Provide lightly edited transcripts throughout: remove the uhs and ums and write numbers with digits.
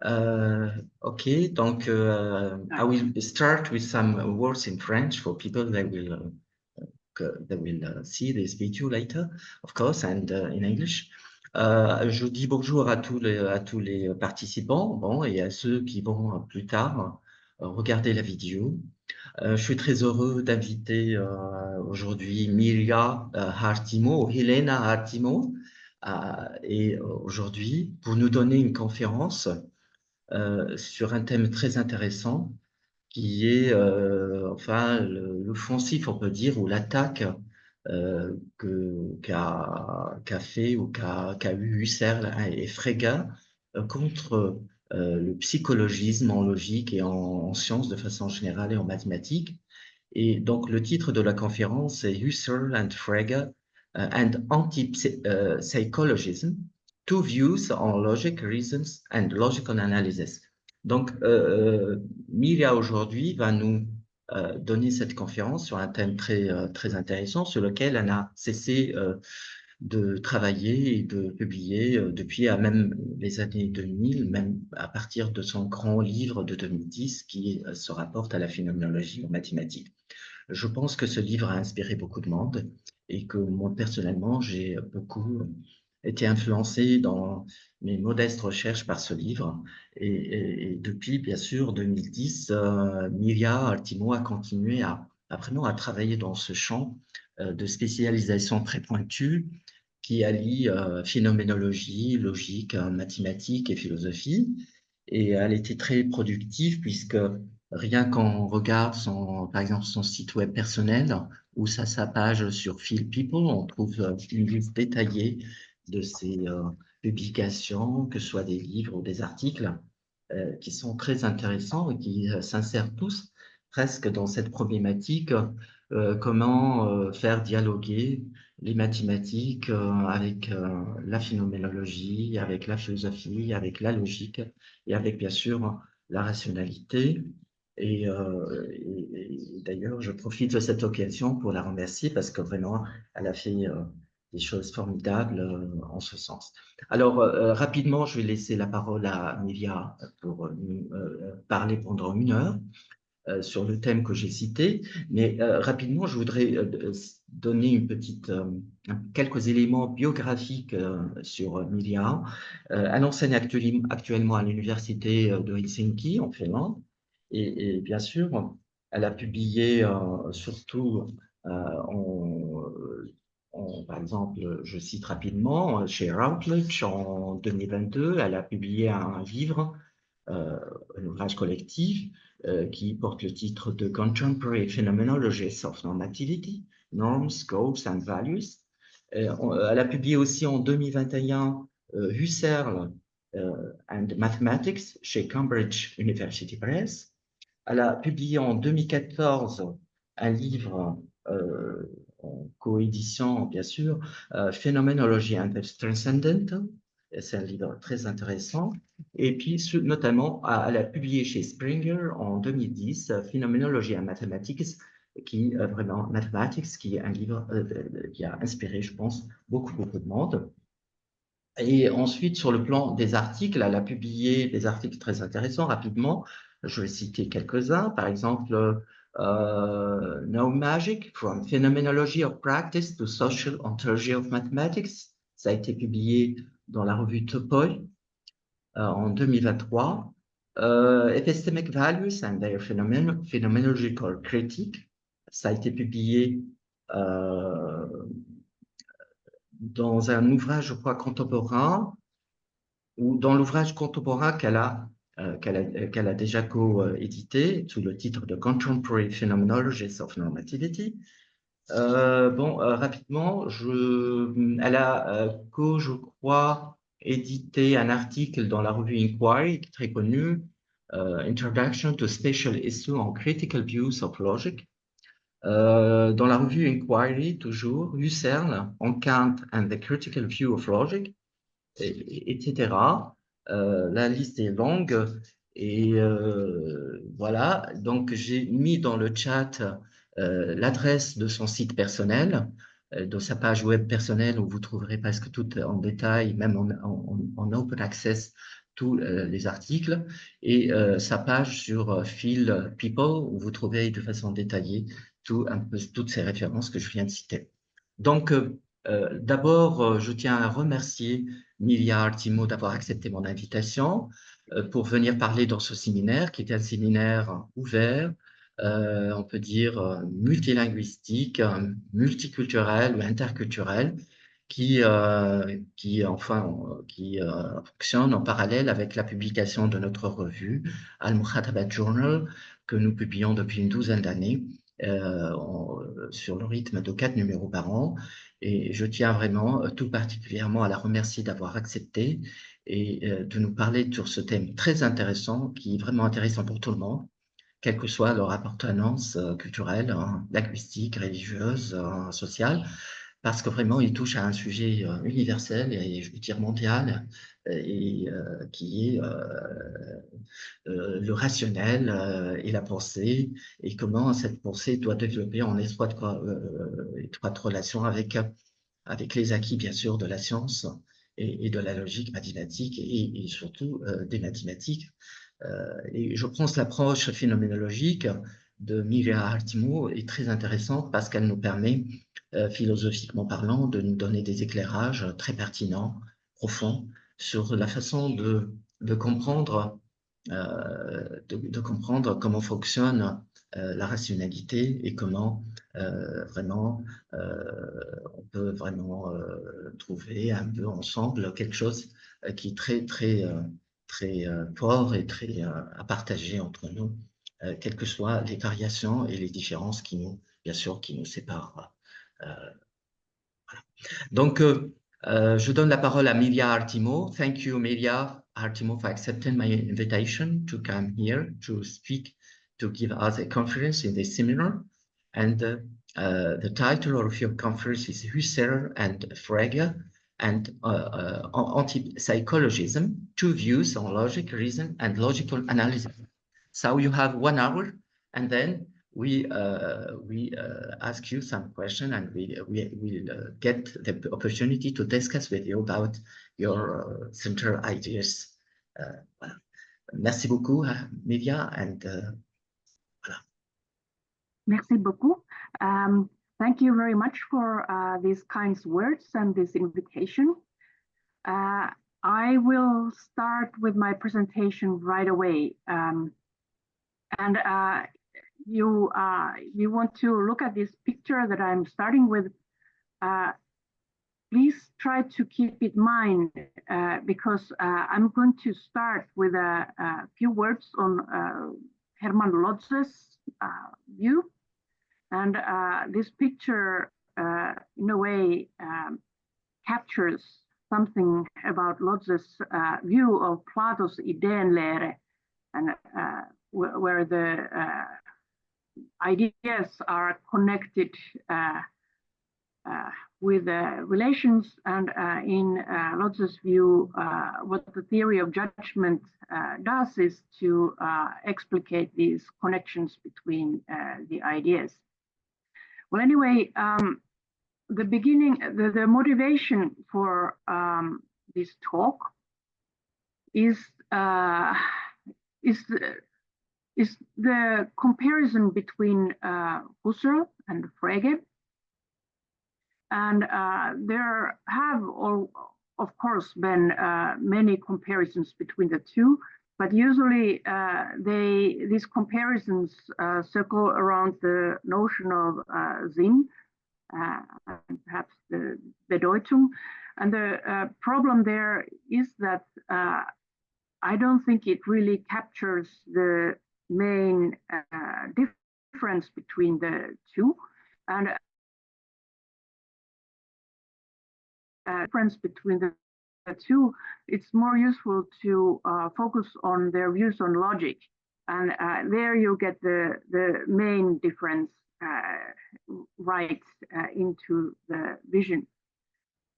Uh, okay, donc I will start with some words in French for people that will see this video later, of course, and in English. Je dis bonjour à tous les participants, bon, et à ceux qui vont plus tard regarder la vidéo. Je suis très heureux d'inviter aujourd'hui Mirja Hartimo, ou Helena Hartimo, et aujourd'hui pour nous donner une conférence sur un thème très intéressant qui est enfin l'offensif, on peut dire, ou l'attaque qu'a fait ou qu'a eu Husserl et Frege contre le psychologisme en logique et en sciences de façon générale et en mathématiques. Et donc le titre de la conférence est Husserl and Frege and antipsychologism, Two Views on Logic, Reasons and Logical Analysis. Donc, Mirja aujourd'hui va nous donner cette conférence sur un thème très intéressant sur lequel elle n'a cessé de travailler et de publier depuis même les années 2000, même à partir de son grand livre de 2010 qui se rapporte à la phénoménologie en mathématiques. Je pense que ce livre a inspiré beaucoup de monde et que moi, personnellement, j'ai beaucoup été influencé dans mes modestes recherches par ce livre. Et depuis, bien sûr, 2010, Mirja Hartimo a continué à vraiment à travailler dans ce champ de spécialisation très pointue qui allie phénoménologie, logique, mathématiques et philosophie. Et elle était très productive puisque rien qu'en regarde par exemple, son site web personnel ou sa page sur Feel People, on trouve une liste détaillée de ses publications, que ce soit des livres ou des articles, qui sont très intéressants et qui s'insèrent tous presque dans cette problématique, comment faire dialoguer les mathématiques avec la phénoménologie, avec la philosophie, avec la logique et avec bien sûr la rationalité. Et d'ailleurs, je profite de cette occasion pour la remercier parce que vraiment, elle a fait des choses formidables en ce sens. Alors, rapidement, je vais laisser la parole à Mirja pour nous parler pendant 1 heure sur le thème que j'ai cité. Mais rapidement, je voudrais donner quelques éléments biographiques sur Mirja. Elle enseigne actuellement à l'université de Helsinki, en Finlande. Et bien sûr, elle a publié surtout par exemple, je cite rapidement, chez Routledge en 2022, elle a publié un livre, un ouvrage collectif qui porte le titre de Contemporary Phenomenologies of Normativity, Norms, Scopes and Values. Elle a publié aussi en 2021 Husserl and Mathematics chez Cambridge University Press. Elle a publié en 2014 un livre en coédition, bien sûr, Phenomenology and the Transcendental. C'est un livre très intéressant. Et puis, notamment, elle a publié chez Springer en 2010 Phenomenology and Mathematics, qui est un livre qui a inspiré, je pense, beaucoup de monde. Et ensuite, sur le plan des articles, elle a publié des articles très intéressants rapidement. Je vais citer quelques-uns. Par exemple, No Magic, From Phenomenology of Practice to Social Ontology of Mathematics. Ça a été publié dans la revue Topoi en 2023. Epistemic Values and Their Phenomenological Critique. Ça a été publié dans un ouvrage, je crois, contemporain, ou dans l'ouvrage contemporain qu'elle a déjà co-édité sous le titre de Contemporary Phenomenologies of Normativity. Rapidement, elle a je crois, édité un article dans la revue Inquiry, très connu, Introduction to Spatial Issue on Critical Views of Logic. Dans la revue Inquiry, toujours, Husserl, On Kant and the Critical View of Logic, etc. La liste est longue et voilà. Donc, j'ai mis dans le chat l'adresse de son site personnel, de sa page web personnelle où vous trouverez presque tout en détail, même en open access, tous les articles, et sa page sur Feel People, où vous trouvez de façon détaillée un peu toutes ces références que je viens de citer. Donc, d'abord, je tiens à remercier Mirja Hartimo d'avoir accepté mon invitation pour venir parler dans ce séminaire, qui est un séminaire ouvert, on peut dire multilinguistique, multiculturel ou interculturel, qui fonctionne en parallèle avec la publication de notre revue, Al-Mukhatabat Journal, que nous publions depuis une douzaine d'années, sur le rythme de 4 numéros par an. Et je tiens vraiment tout particulièrement à la remercier d'avoir accepté et de nous parler sur ce thème très intéressant, qui est vraiment intéressant pour tout le monde, quelle que soit leur appartenance culturelle, linguistique, religieuse, sociale, parce que vraiment, il touche à un sujet universel et je veux dire mondial, et qui est le rationnel et la pensée, et comment cette pensée doit développer en étroite relation avec les acquis, bien sûr, de la science et de la logique mathématique et surtout des mathématiques. Et je pense l'approche phénoménologique de Mirja Hartimo est très intéressante parce qu'elle nous permet, philosophiquement parlant, de nous donner des éclairages très pertinents, profonds, sur la façon de comprendre, de comprendre comment fonctionne la rationalité et comment vraiment on peut vraiment trouver un peu ensemble quelque chose qui est très fort et très à partager entre nous, quelles que soient les variations et les différences qui nous, bien sûr, qui nous séparent. Donc, je donne la parole à Mirja Hartimo. Thank you, Mirja Hartimo, for accepting my invitation to come here to speak, to give us a conference in this seminar. And the title of your conference is Husserl and Frege and antipsychologism, two views on logic, reason, and logical analysis. So you have 1 hour, and then we ask you some questions, and we will get the opportunity to discuss with you about your central ideas. Voilà. Merci beaucoup, Mirja, and voilà. Merci beaucoup. Thank you very much for these kind words and this invitation. I will start with my presentation right away. And you want to look at this picture that I'm starting with. Please try to keep it in mind because I'm going to start with a few words on Hermann Lotz's view. And this picture, in a way, captures something about Lotz's view of Plato's Ideenlehre, and where the ideas are connected with relations, and in Lotz's view, what the theory of judgment does is to explicate these connections between the ideas. Well, anyway, the beginning, the motivation for this talk is the comparison between Husserl and Frege. And there have, of course, been many comparisons between the two, but usually these comparisons circle around the notion of Sinn, and perhaps the Bedeutung. And the problem there is that I don't think it really captures the main difference between the two. And difference between the two, it's more useful to focus on their views on logic. And there you get the main difference right into the vision.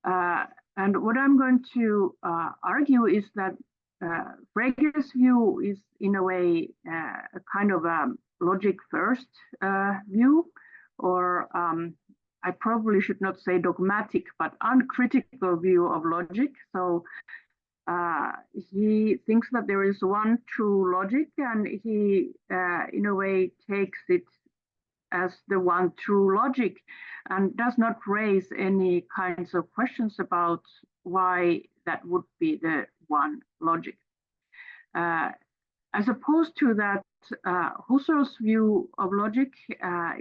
And what I'm going to argue is that Frege's view is, in a way, a kind of a logic first view, or I probably should not say dogmatic, but uncritical view of logic. So he thinks that there is one true logic, and he, in a way, takes it as the one true logic and does not raise any kinds of questions about why that would be the one logic. As opposed to that, Husserl's view of logic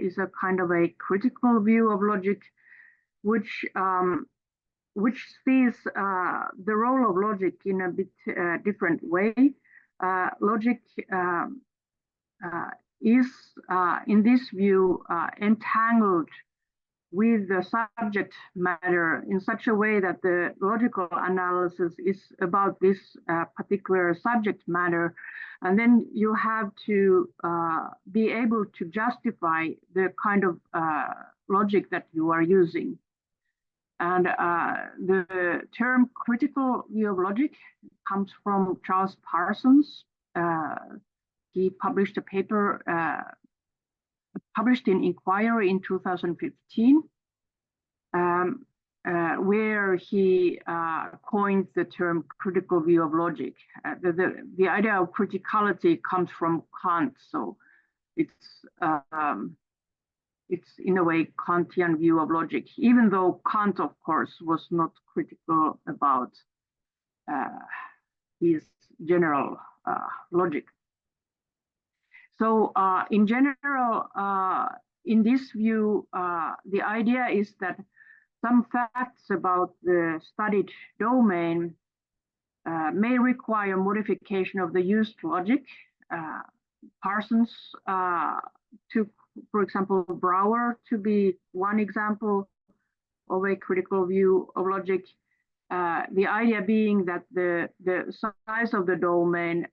is a kind of a critical view of logic, which sees the role of logic in a bit different way. Logic is, in this view, entangled with the subject matter in such a way that the logical analysis is about this particular subject matter. And then you have to be able to justify the kind of logic that you are using. And the term critical view of logic comes from Charles Parsons. He published a paper published in Inquiry in 2015, where he coined the term critical view of logic. The idea of criticality comes from Kant, so it's in a way Kantian view of logic, even though Kant, of course, was not critical about his general logic. So in general, in this view, the idea is that some facts about the studied domain may require modification of the used logic. Parsons took, for example, Brouwer to be one example of a critical view of logic. The idea being that the size of the domain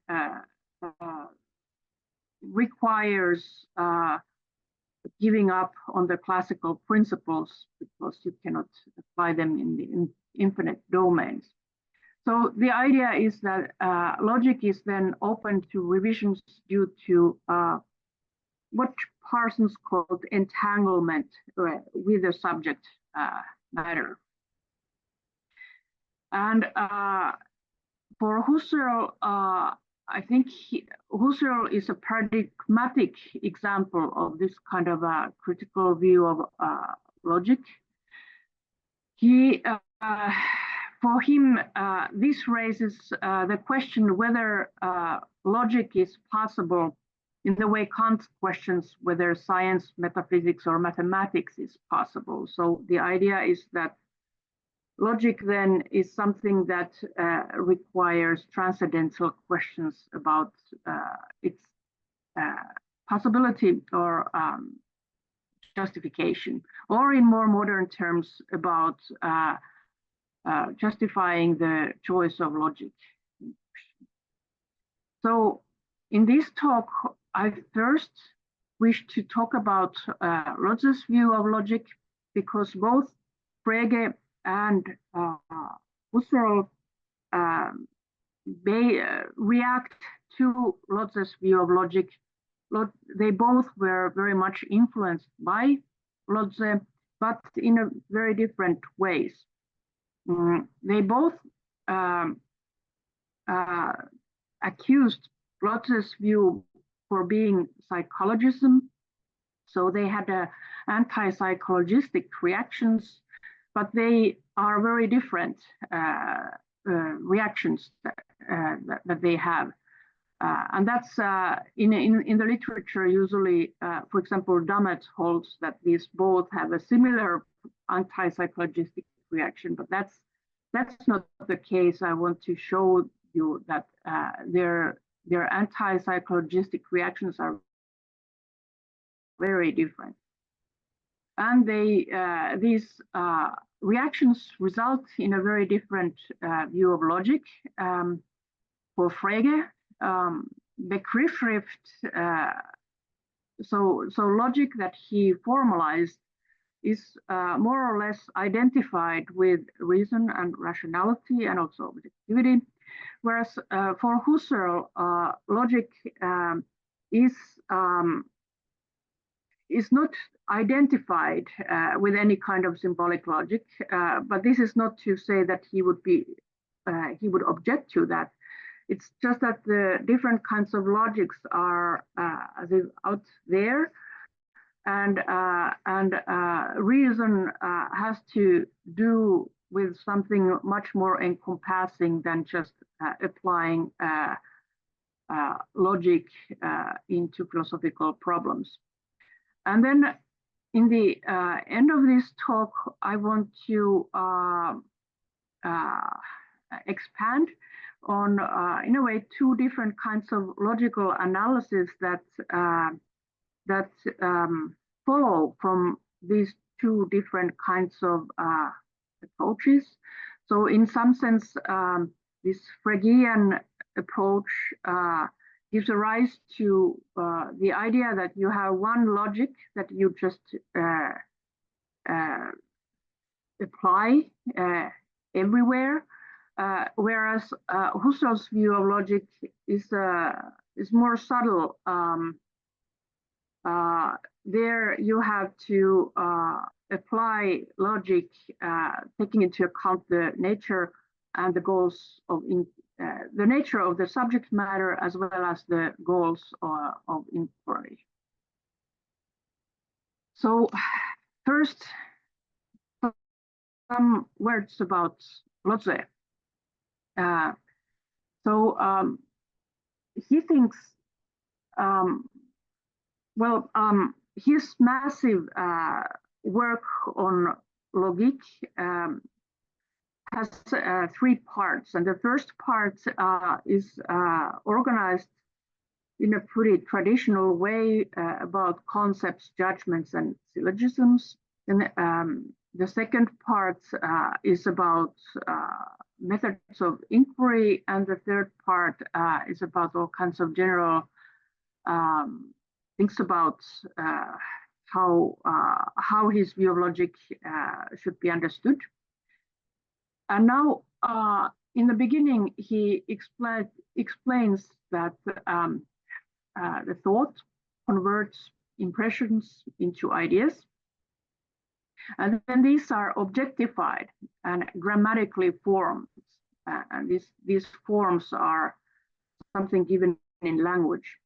requires giving up on the classical principles because you cannot apply them in the infinite domains. So the idea is that logic is then open to revisions due to what Parsons called entanglement with the subject matter. And for Husserl, I think Husserl is a paradigmatic example of this kind of a critical view of logic. For him, this raises the question whether logic is possible in the way Kant questions whether science, metaphysics, or mathematics is possible. So the idea is that logic then is something that requires transcendental questions about its possibility or justification, or in more modern terms about justifying the choice of logic. So in this talk, I first wish to talk about Roger's view of logic, because both Frege and Husserl react to Roger's view of logic. They both were very much influenced by Roger, but in a very different ways. They both accused Roger's view for being psychologism. So they had anti-psychologistic reactions, but they are very different reactions that they have. And that's in the literature usually, for example, Dummett holds that these both have a similar anti-psychologistic reaction, but that's not the case. I want to show you that their anti-psychologistic reactions are very different. And these reactions result in a very different view of logic. For Frege, Begriffsschrift, so logic that he formalized is more or less identified with reason and rationality and also objectivity, whereas for Husserl, logic is not identified with any kind of symbolic logic, but this is not to say that he would be he would object to that. It's just that the different kinds of logics are as if out there, and reason has to do with something much more encompassing than just applying logic into philosophical problems. And then in the end of this talk, I want to expand on, in a way, two different kinds of logical analysis that follow from these two different kinds of approaches. So in some sense, this Fregean approach gives a rise to the idea that you have one logic that you just apply everywhere, whereas Husserl's view of logic is more subtle. There you have to apply logic, taking into account the nature and the goals of the nature of the subject matter, as well as the goals of inquiry. So first, some words about Lotze. He thinks, his massive work on logic has three parts, and the first part is organized in a pretty traditional way about concepts, judgments, and syllogisms. And the second part is about methods of inquiry, and the third part is about all kinds of general things about how his view of logic should be understood. And now, in the beginning, he explains that the thought converts impressions into ideas, and then these are objectified and grammatically formed, and these forms are something given in language.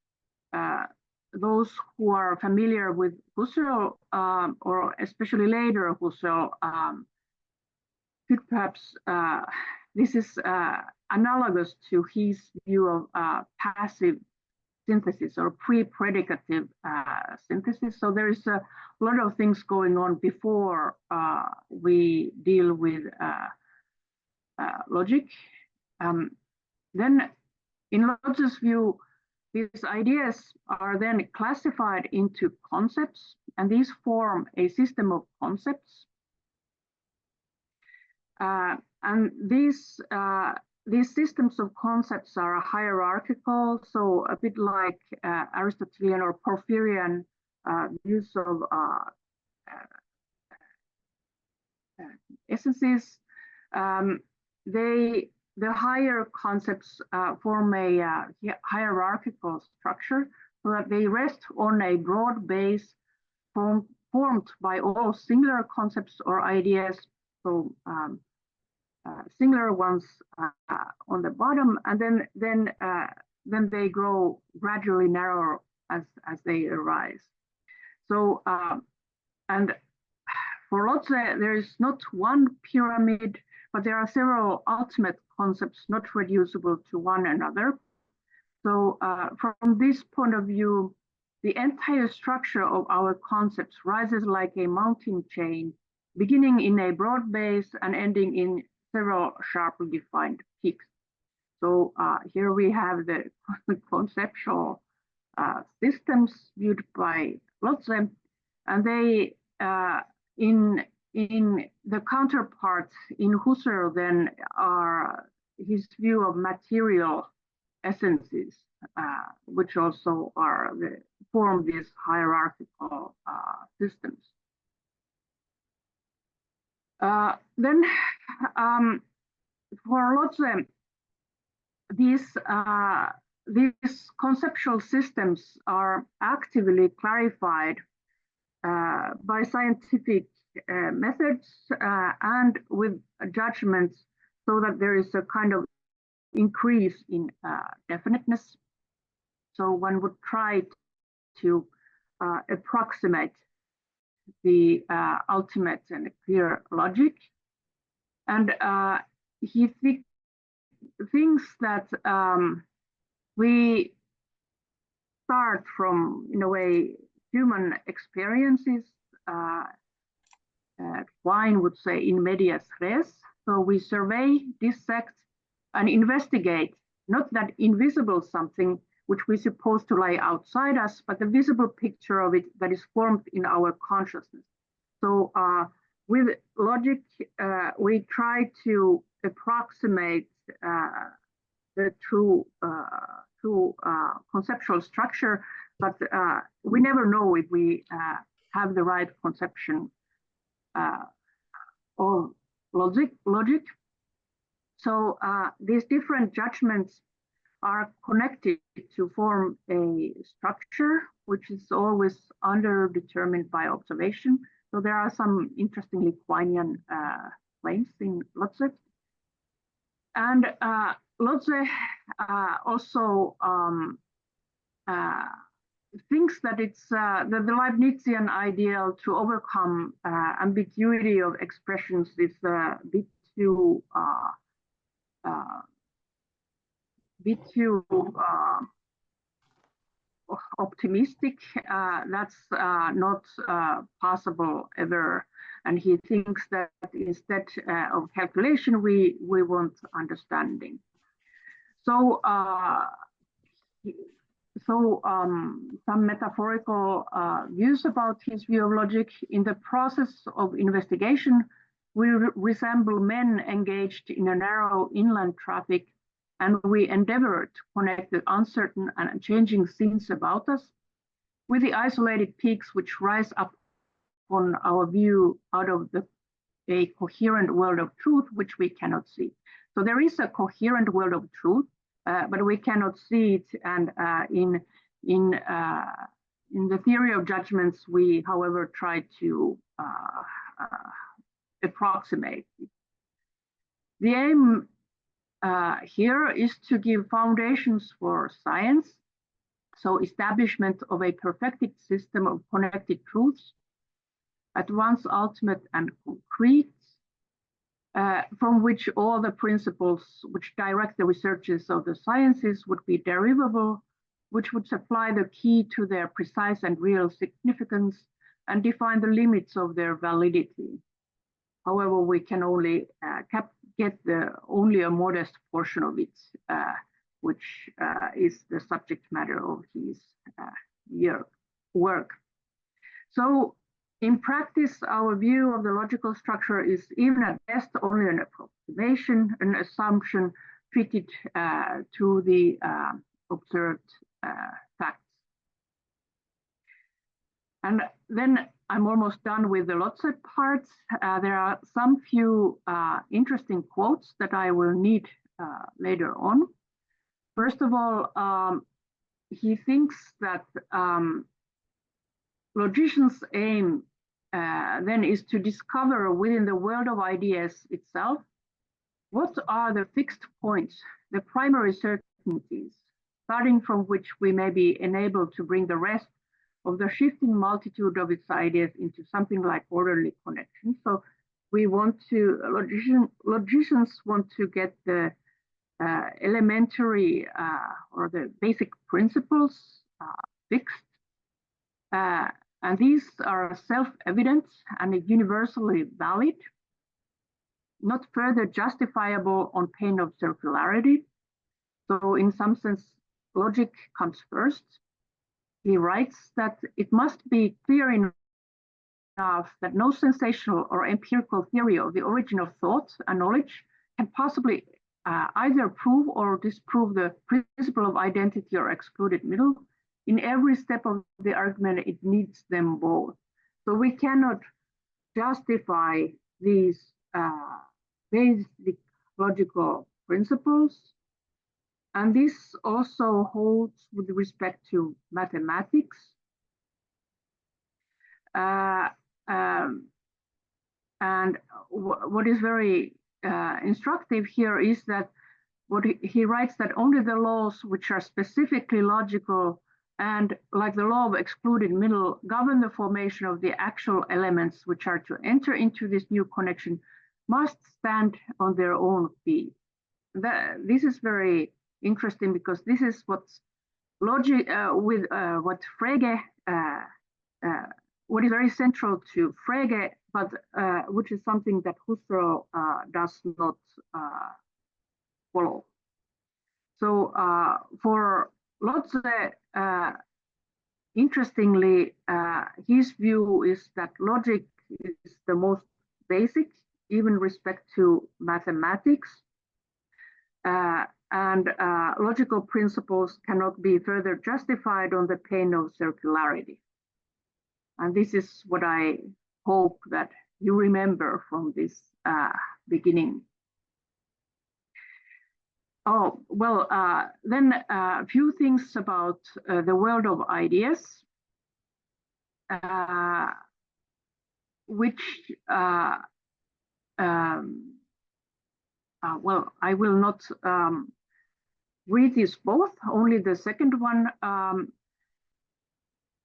Those who are familiar with Husserl, or especially later Husserl, could perhaps, this is analogous to his view of passive synthesis or pre-predicative synthesis. So there is a lot of things going on before we deal with logic. Then in Lotze's view, these ideas are then classified into concepts, and these form a system of concepts. And these systems of concepts are hierarchical, so a bit like Aristotelian or Porphyrian views of essences. The higher concepts form a hierarchical structure, so that they rest on a broad base formed by all singular concepts or ideas. So singular ones on the bottom, and then they grow gradually narrower as they arise. So and for Lotze, there is not one pyramid, but there are several ultimate concepts not reducible to one another. So from this point of view, the entire structure of our concepts rises like a mountain chain, beginning in a broad base and ending in several sharply defined peaks. So here we have the conceptual systems viewed by Lotze, and they in the counterparts in Husserl then are his view of material essences, which also form these hierarchical systems. Then for Lotze, these conceptual systems are actively clarified by scientific methods and with judgments so that there is a kind of increase in definiteness. So one would try to approximate the ultimate and clear logic. And he thinks that we start from, in a way, human experiences. Quine would say in medias res. So we survey, dissect, and investigate not that invisible something which we suppose to lie outside us, but the visible picture of it that is formed in our consciousness. So with logic, we try to approximate the true conceptual structure, but we never know if we have the right conception of logic. So these different judgments are connected to form a structure, which is always underdetermined by observation. So there are some interestingly Quinean claims in Lotze. And Lotze also thinks that it's the Leibnizian ideal to overcome ambiguity of expressions is a bit too optimistic. That's not possible ever. And he thinks that instead of calculation, we want understanding. So, some metaphorical views about his view of logic. In the process of investigation, we resemble men engaged in a narrow inland traffic, and we endeavor to connect the uncertain and changing scenes about us with the isolated peaks which rise up on our view out of a coherent world of truth which we cannot see. So there is a coherent world of truth, but we cannot see it. And in the theory of judgments, we, however, try to approximate it. The aim here is to give foundations for science, so establishment of a perfected system of connected truths, at once ultimate and concrete, from which all the principles which direct the researches of the sciences would be derivable, which would supply the key to their precise and real significance and define the limits of their validity. However, we can only get only a modest portion of it, which is the subject matter of his work. So in practice, our view of the logical structure is even at best only an approximation, an assumption fitted to the observed facts. And then I'm almost done with the Lotze parts. There are some few interesting quotes that I will need later on. First of all, he thinks that logicians' aim then is to discover within the world of ideas itself what are the fixed points, the primary certainties, starting from which we may be enabled to bring the rest of the shifting multitude of its ideas into something like orderly connection. So we want to, logicians want to get the elementary or the basic principles fixed. And these are self-evident and universally valid, not further justifiable on pain of circularity. So in some sense, logic comes first. He writes that it must be clear enough that no sensational or empirical theory of the origin of thought and knowledge can possibly either prove or disprove the principle of identity or excluded middle. In every step of the argument, it needs them both. So we cannot justify these basic logical principles. And this also holds with respect to mathematics. And what is very instructive here is that what he writes that only the laws which are specifically logical and, like the law of excluded middle, govern the formation of the actual elements which are to enter into this new connection must stand on their own feet. This is very interesting because this is what's logic with what Frege, what is very central to Frege, but which is something that Husserl does not follow. So for Lotze, interestingly, his view is that logic is the most basic, even respect to mathematics, and logical principles cannot be further justified on the plane of circularity. And this is what I hope that you remember from this beginning. Oh, well, then a few things about the world of ideas, which, well, I will not read these both, only the second one.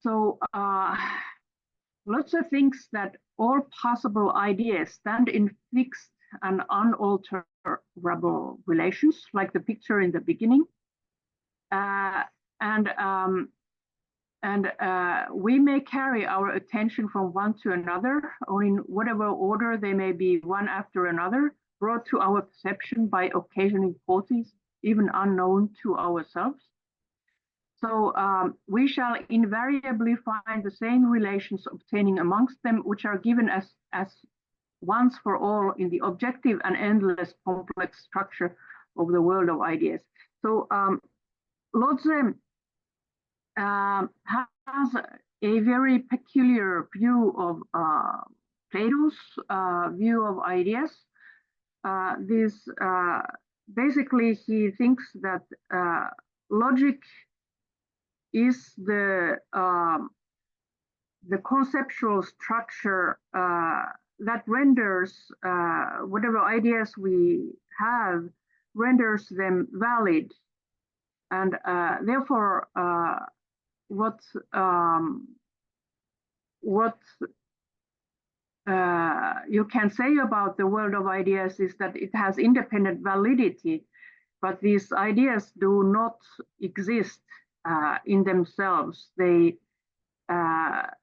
So Lotze thinks that all possible ideas stand in fixed and unalterable relations, like the picture in the beginning. And we may carry our attention from one to another, or in whatever order they may be, one after another, brought to our perception by occasioning qualities, even unknown to ourselves. So we shall invariably find the same relations obtaining amongst them, which are given as once for all in the objective and endless complex structure of the world of ideas. So Lotze has a very peculiar view of Plato's view of ideas. Basically, he thinks that logic is the conceptual structure that renders whatever ideas we have, renders them valid, and therefore what you can say about the world of ideas is that it has independent validity, but these ideas do not exist in themselves. They are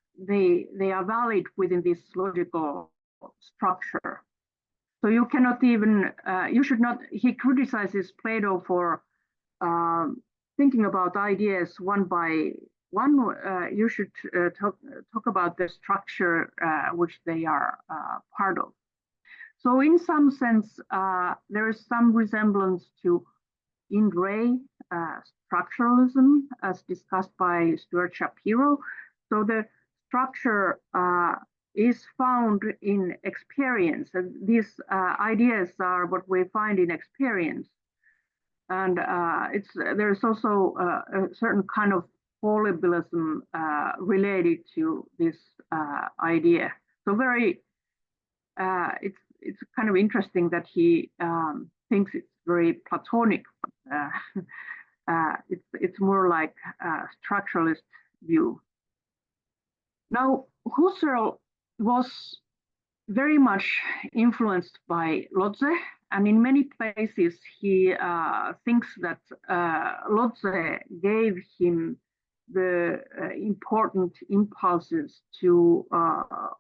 valid within this logical structure. So you cannot even, you should not, he criticizes Plato for thinking about ideas one by one. You should talk about the structure which they are part of. So in some sense, there is some resemblance to in-ray structuralism as discussed by Stuart Shapiro. So the structure is found in experience, and these ideas are what we find in experience. And there's also a certain kind of fallibilism related to this idea. So it's kind of interesting that he thinks it's very Platonic. It's more like a structuralist view. Now, Husserl was very much influenced by Lotze, and in many places he thinks that Lotze gave him the important impulses to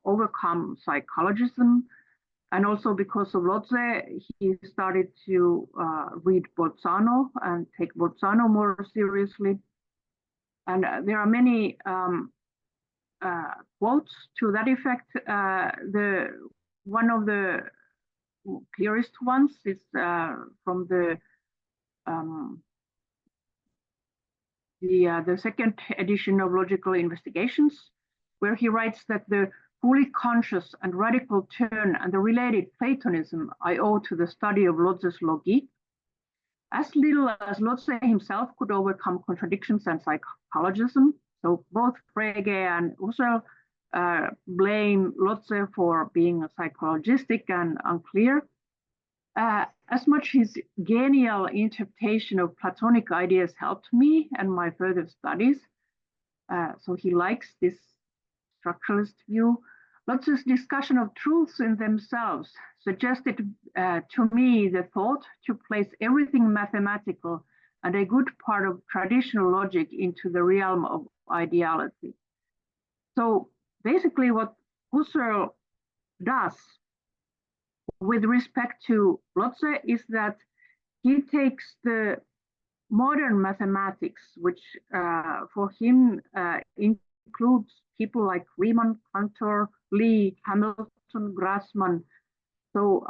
overcome psychologism. And also because of Lotze, he started to read Bolzano and take Bolzano more seriously. And there are many quotes to that effect. One of the clearest ones is from the second edition of Logical Investigations, where he writes that the fully conscious and radical turn and the related Platonism I owe to the study of Lotze's Logik. As little as Lotze himself could overcome contradictions and psychologism, so both Frege and Husserl blame Lotze for being psychologistic and unclear. as much his genial interpretation of Platonic ideas helped me and my further studies. So he likes this structuralist view. Lotze's discussion of truths in themselves suggested to me the thought to place everything mathematical and a good part of traditional logic into the realm of ideality. So basically what Husserl does with respect to Lotze is that he takes the modern mathematics, which for him includes people like Riemann, Cantor, Lee, Hamilton, Grassmann, so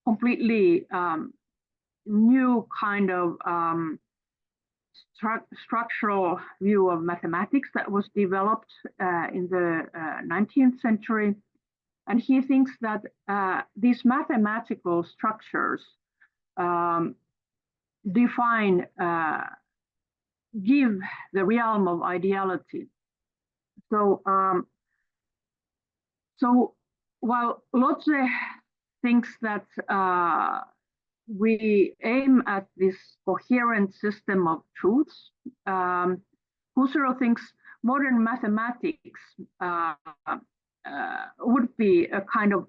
completely new kind of structural view of mathematics that was developed in the 19th century. And he thinks that these mathematical structures define, give the realm of ideality. So, so while Lotze thinks that we aim at this coherent system of truths, Husserl thinks modern mathematics would be a kind of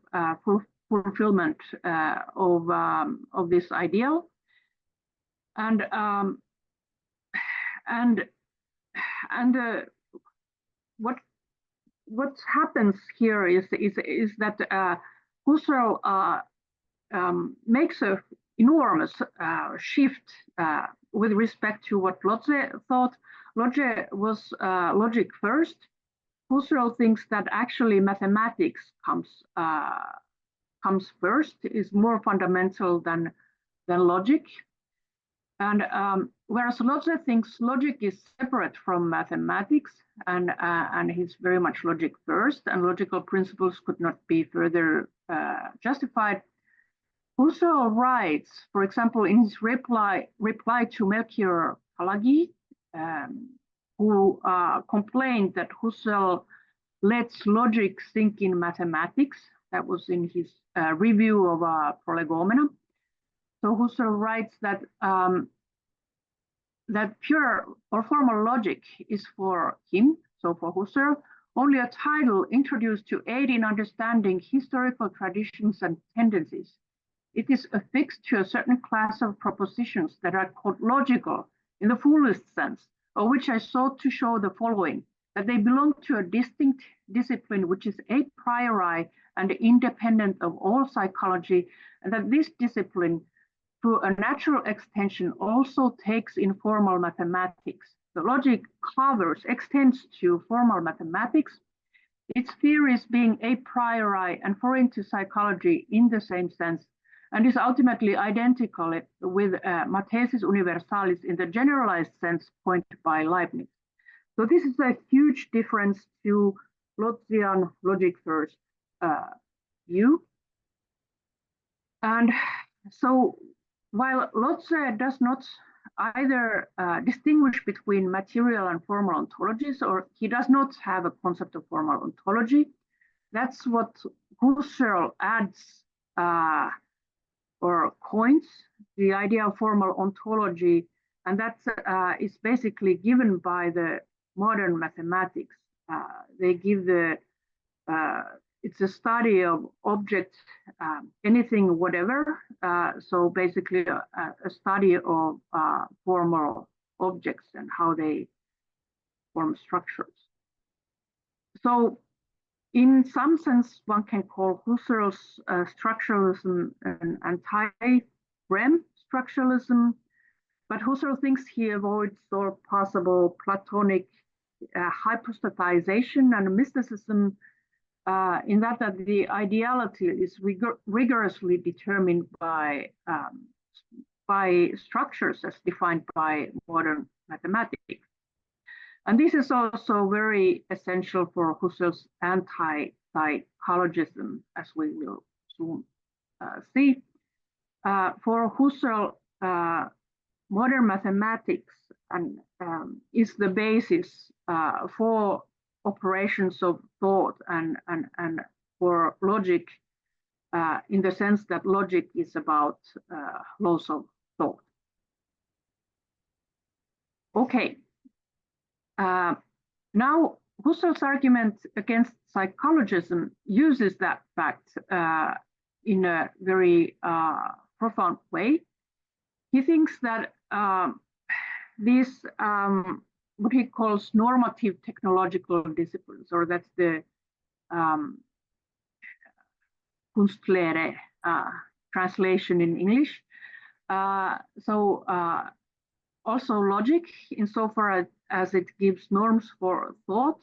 fulfillment of this ideal, and what happens here is that Husserl makes an enormous shift with respect to what Lotze thought. Lotze was logic first. Husserl thinks that actually mathematics comes first, is more fundamental than logic. And whereas Lotze thinks logic is separate from mathematics, and he's very much logic first, and logical principles could not be further justified. Husserl writes, for example, in his reply to Melchior Kalagi, who complained that Husserl lets logic sink in mathematics. That was in his review of Prolegomena. So Husserl writes that that pure or formal logic is for him, so for Husserl, only a title introduced to aid in understanding historical traditions and tendencies. It is affixed to a certain class of propositions that are called logical in the fullest sense, of which I sought to show the following, that they belong to a distinct discipline which is a priori and independent of all psychology, and that this discipline, through a natural extension, also takes in formal mathematics. The logic extends to formal mathematics, its theories being a priori and foreign to psychology in the same sense, and is ultimately identical with Mathesis universalis in the generalized sense pointed by Leibniz. So this is a huge difference to Lotzian logic first view. And so while Lotze does not either distinguish between material and formal ontologies, or he does not have a concept of formal ontology, that's what Husserl adds or coins, the idea of formal ontology, and that is basically given by the modern mathematics. They give the, it's a study of objects, anything, whatever. So basically a study of formal objects and how they form structures. So in some sense, one can call Husserl's structuralism an anti-Brehm structuralism, but Husserl thinks he avoids all possible Platonic hypostatization and mysticism in that the ideality is rigorously determined by structures as defined by modern mathematics. And this is also very essential for Husserl's anti-psychologism, as we will soon see. For Husserl, modern mathematics is the basis for operations of thought and for logic in the sense that logic is about laws of thought. Okay. Now, Husserl's argument against psychologism uses that fact in a very profound way. He thinks that these, what he calls normative technological disciplines, or that's the Kunstlehre translation in English. Also logic, insofar as it gives norms for thought,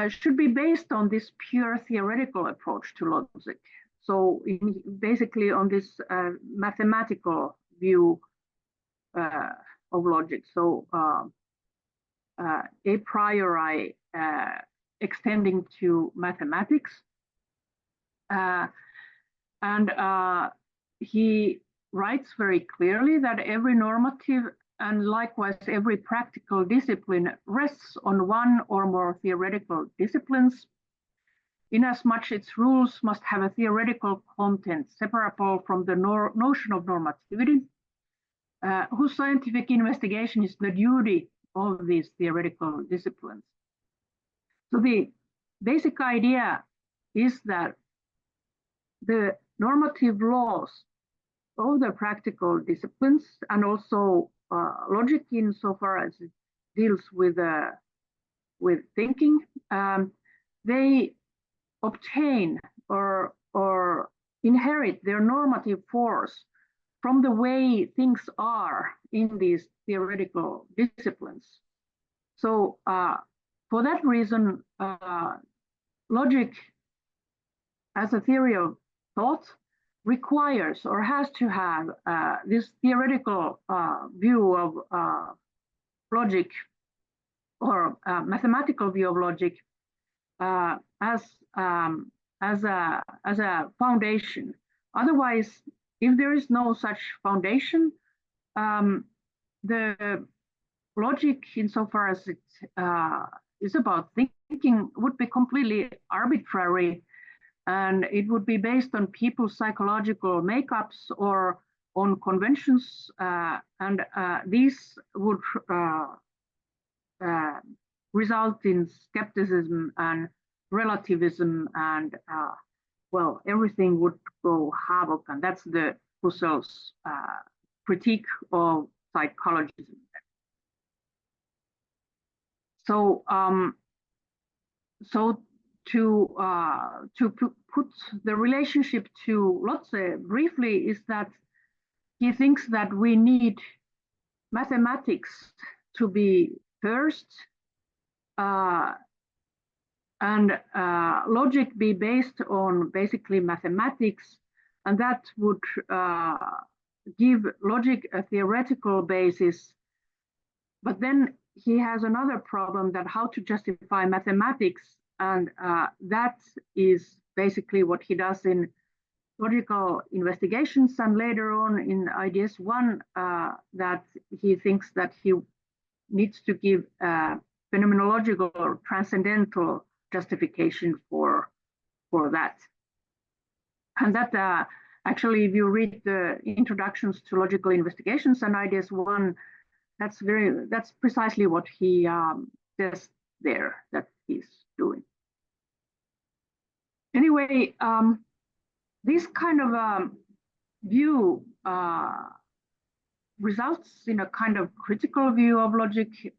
should be based on this pure theoretical approach to logic. So basically on this mathematical view of logic. So a priori extending to mathematics. And he writes very clearly that every normative and likewise every practical discipline rests on one or more theoretical disciplines, inasmuch its rules must have a theoretical content separable from the notion of normativity, whose scientific investigation is the duty of these theoretical disciplines. So the basic idea is that the normative laws of the practical disciplines, and also logic insofar as it deals with thinking, they obtain or inherit their normative force from the way things are in these theoretical disciplines. So for that reason, logic as a theory of thought requires or has to have this theoretical view of logic, or mathematical view of logic as a foundation. Otherwise, if there is no such foundation, the logic, insofar as it is about thinking, would be completely arbitrary, and it would be based on people's psychological makeups or on conventions, and these would result in skepticism and relativism, and well, everything would go havoc, and that's the Husserl's critique of psychologism. So, to put the relationship to Lotze briefly, is that he thinks that we need mathematics to be first, and logic be based on basically mathematics, and that would give logic a theoretical basis. But then he has another problem, that how to justify mathematics, and that is basically what he does in logical investigations, and later on in Ideas 1, that he thinks that he needs to give phenomenological or transcendental justification for that. And that actually, if you read the introductions to logical investigations and Ideas 1, that's precisely what he says there that he's doing. Anyway, this kind of view results in a kind of critical view of logic,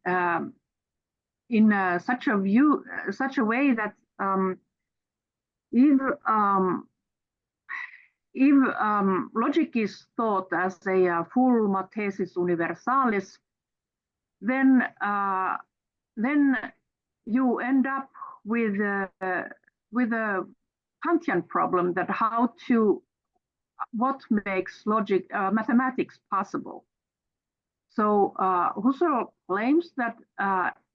in such a way that if logic is thought as a full thesis universalis, then you end up with a Kantian problem, that what makes logic, mathematics possible. So Husserl claims that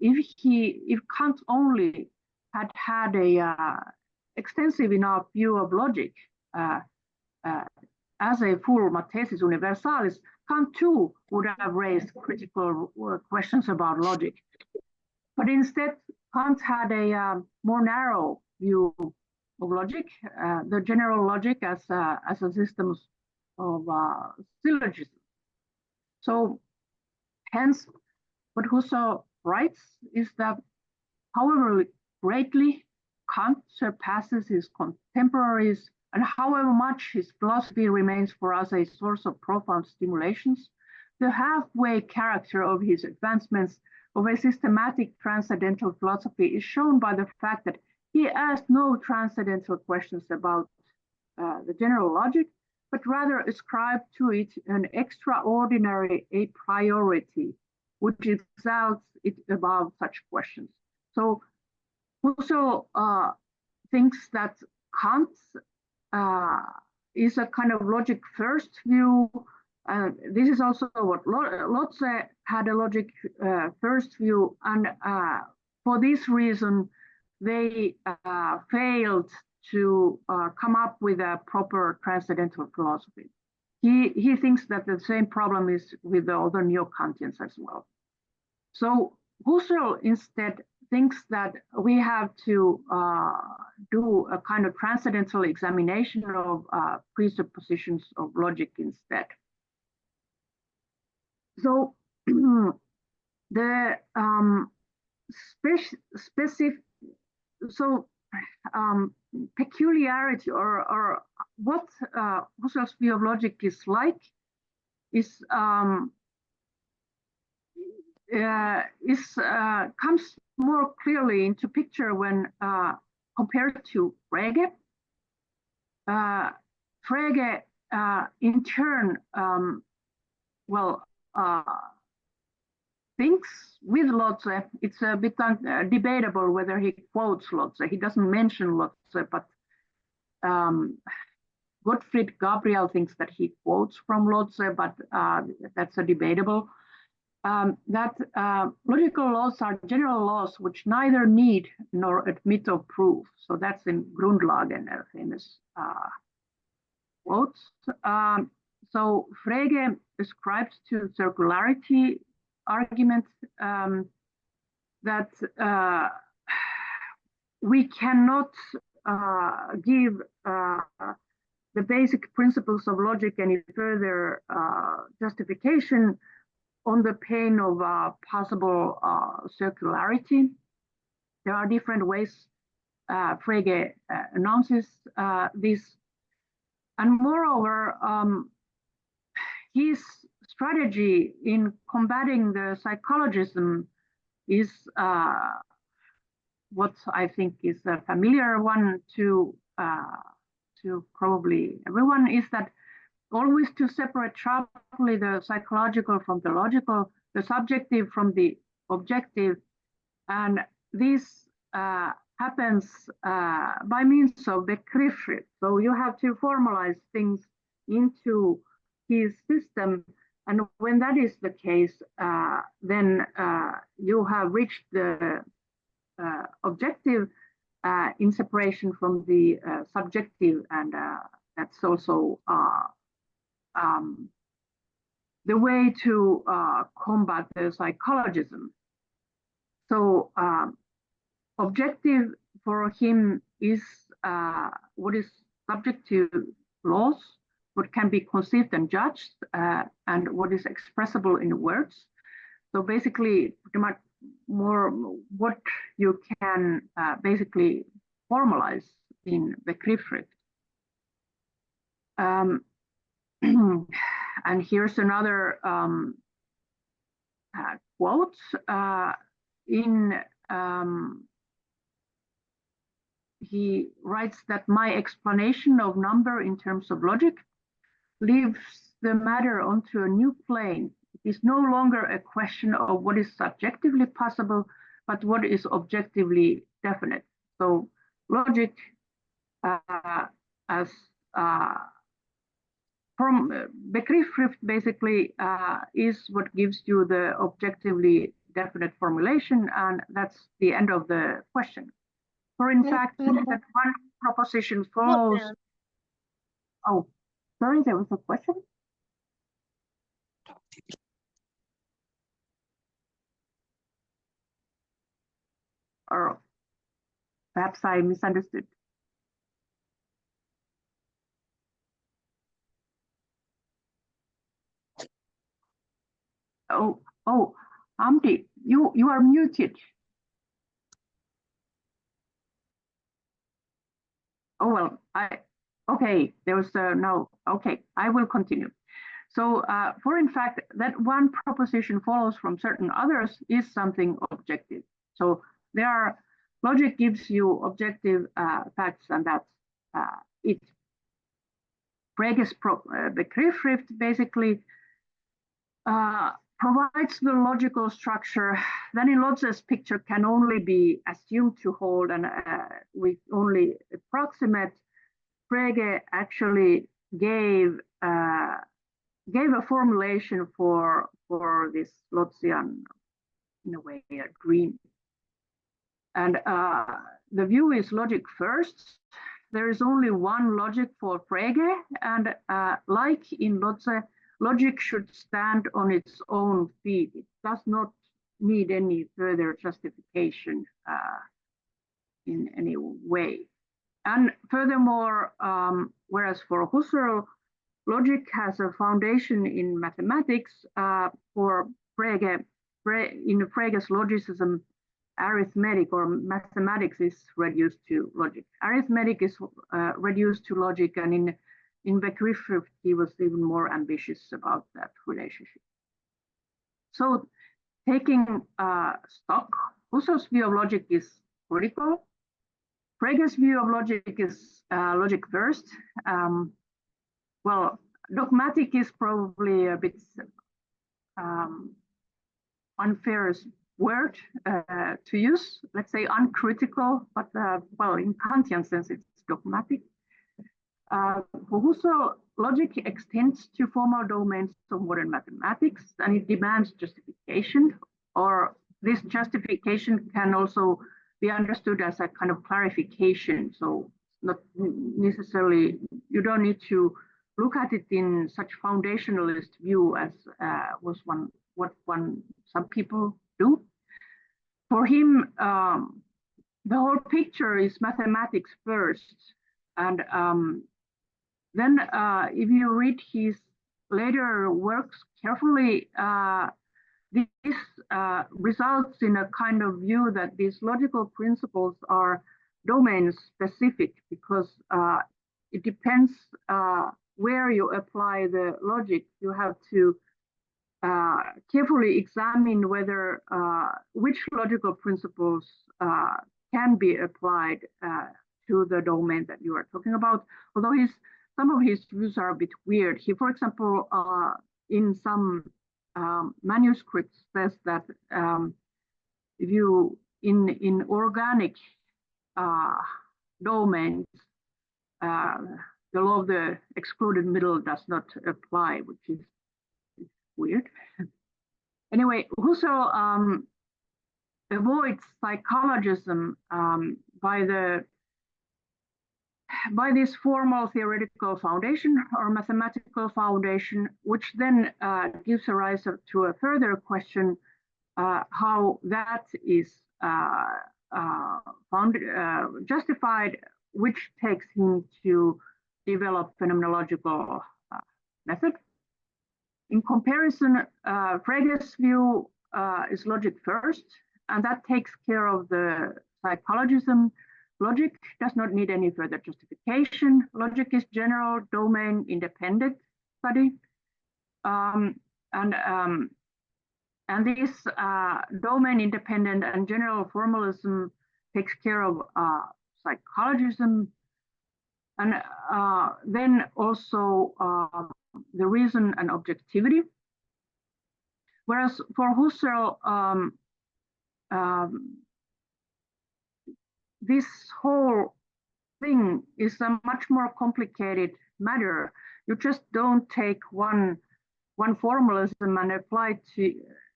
if Kant only had a extensive enough view of logic as a full thesis universalis, Kant too would have raised critical questions about logic. But instead, Kant had a more narrow view logic, the general logic as a system of syllogism. So hence, what Husserl writes is that however greatly Kant surpasses his contemporaries, and however much his philosophy remains for us a source of profound stimulations, the halfway character of his advancements of a systematic transcendental philosophy is shown by the fact that he asked no transcendental questions about the general logic, but rather ascribed to it an extraordinary a priority, which exalts it above such questions. So Husserl thinks that Kant is a kind of logic first view. This is also what Lotze had, a logic first view, and for this reason they failed to come up with a proper transcendental philosophy. He thinks that the same problem is with the other neo-Kantians as well. So Husserl instead thinks that we have to do a kind of transcendental examination of presuppositions of logic instead. So the peculiarity or what Husserl's view of logic is like is comes more clearly into picture when compared to Frege. Frege, in turn, thinks with Lotze. It's a bit debatable whether he quotes Lotze. He doesn't mention Lotze, but Gottfried Gabriel thinks that he quotes from Lotze, but that's a debatable. That logical laws are general laws which neither need nor admit of proof. So that's in Grundlagen, a famous quote. So Frege ascribes to circularity argument that we cannot give the basic principles of logic any further justification on the pain of possible circularity. There are different ways Frege announces this. And moreover, his strategy in combating the psychologism is what I think is a familiar one to probably everyone, is that always to separate sharply the psychological from the logical, the subjective from the objective. And this happens by means of Begriffsschrift. So you have to formalize things into his system. And when that is the case, then you have reached the objective in separation from the subjective. And that's also the way to combat the psychologism. So objective for him is what is subject to laws, what can be conceived and judged, and what is expressible in words. So basically, pretty much more what you can basically formalize in Begriffsschrift. And here's another quote he writes that my explanation of number in terms of logic leaves the matter onto a new plane. It is no longer a question of what is subjectively possible, but what is objectively definite. So logic as from Begriffsschrift basically is what gives you the objectively definite formulation, and that's the end of the question. For in fact, that one proposition follows. Oh, sorry, there was a question? Or perhaps I misunderstood. Oh, Hamdi, you are muted. Oh, well, okay, there was no, okay, I will continue. So, for in fact, that one proposition follows from certain others is something objective. So logic gives you objective facts, and that's it. Frege's Begriffsschrift basically provides the logical structure that in Lotze's picture can only be assumed to hold and we only approximate. Frege actually gave a formulation for this Lotzian, in a way, a dream. And the view is logic first. There is only one logic for Frege, and like in Lotze, logic should stand on its own feet. It does not need any further justification in any way. And furthermore, whereas for Husserl, logic has a foundation in mathematics, for Frege, in Frege's logicism, arithmetic or mathematics is reduced to logic. Arithmetic is reduced to logic, and in Begriffsschrift, he was even more ambitious about that relationship. So, taking stock, Husserl's view of logic is critical. Frege's view of logic is logic first. Well, dogmatic is probably a bit unfair word to use. Let's say uncritical, but well, in Kantian sense, it's dogmatic. For Husserl, logic extends to formal domains of modern mathematics, and it demands justification, or this justification can also be understood as a kind of clarification. So not necessarily, you don't need to look at it in such foundationalist view as was what some people do. For him, the whole picture is mathematics first, and then if you read his later works carefully, this results in a kind of view that these logical principles are domain specific, because it depends where you apply the logic. You have to carefully examine whether which logical principles can be applied to the domain that you are talking about. Although some of his views are a bit weird. He, for example, in some manuscripts says that if you in organic domains, the law of the excluded middle does not apply, which is weird. Anyway, Husserl avoids psychologism by this formal theoretical foundation or mathematical foundation, which then gives rise to a further question, how that is justified, which takes him to develop phenomenological method. In comparison, Frege's view is logic first, and that takes care of the psychologism. Logic does not need any further justification. Logic is general, domain independent study, and this domain independent and general formalism takes care of psychologism, and then also the reason and objectivity. Whereas for Husserl, this whole thing is a much more complicated matter. You just don't take one formalism and apply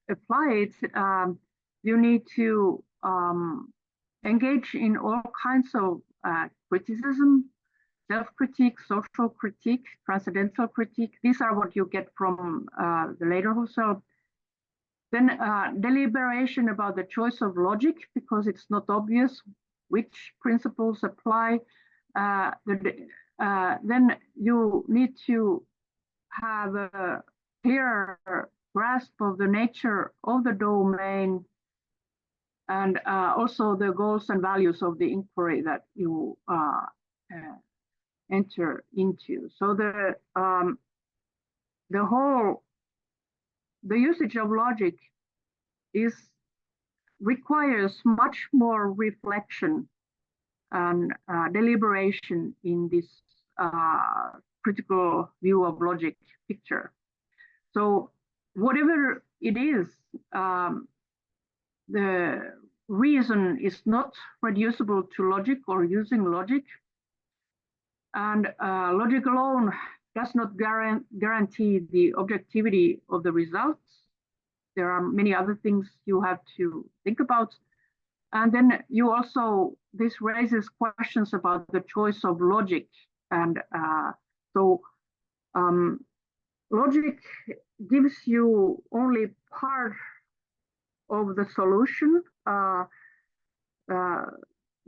it. You need to engage in all kinds of criticism, self-critique, social critique, transcendental critique. These are what you get from the later Husserl. Then deliberation about the choice of logic, because it's not obvious which principles apply. Then you need to have a clear grasp of the nature of the domain, and also the goals and values of the inquiry that you enter into. So the usage of logic requires much more reflection and deliberation in this critical view of logic picture. So whatever it is, the reason is not reducible to logic or using logic, and logic alone does not guarantee the objectivity of the results. There are many other things you have to think about. And then this raises questions about the choice of logic. And logic gives you only part of the solution.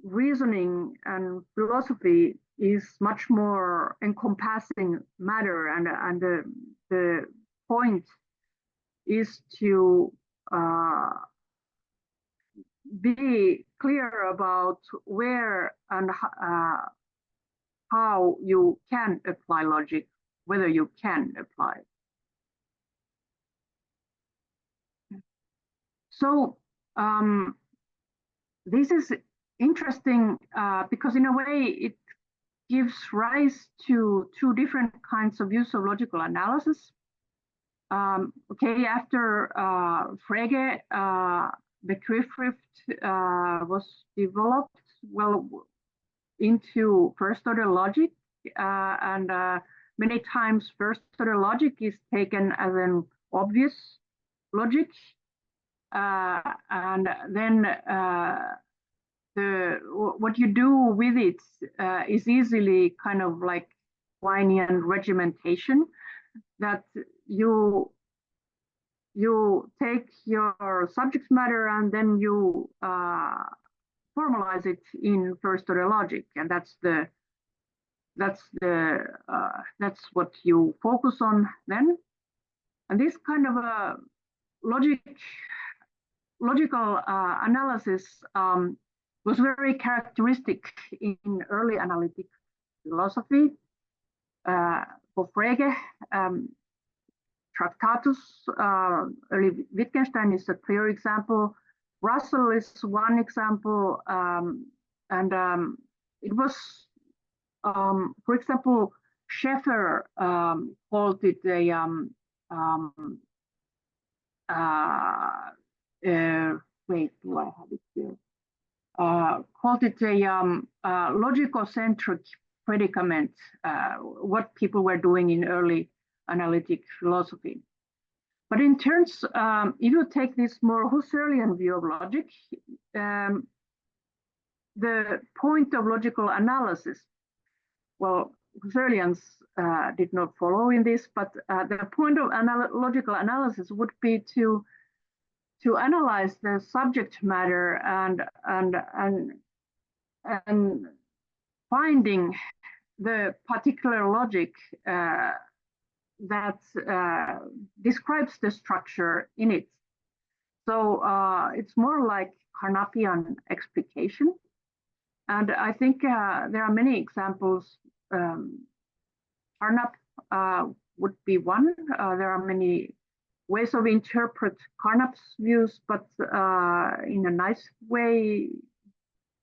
Reasoning and philosophy is much more encompassing matter, and the point is to be clear about where and how you can apply logic, whether you can apply it. So this is interesting because in a way it gives rise to two different kinds of use of logical analysis. After Frege, Begriffsschrift was developed into first-order logic, and many times first-order logic is taken as an obvious logic, and then what you do with it is easily kind of like Quinian regimentation, that you take your subject matter and then you formalize it in first-order logic, and that's what you focus on then. And this kind of a logical analysis was very characteristic in early analytic philosophy. For Frege, Tractatus, early Wittgenstein is a clear example. Russell is one example, and it was, for example, Schaeffer called it a wait, do I have it here? Called it a logicocentric predicament, what people were doing in early analytic philosophy. But in terms, if you take this more Husserlian view of logic, the point of logical analysis, well, Husserlians did not follow in this, but the point of logical analysis would be to analyze the subject matter and finding the particular logic that describes the structure in it. So it's more like Carnapian explication. And I think there are many examples. Carnap would be one. There are many ways of interpret Carnap's views, but in a nice way,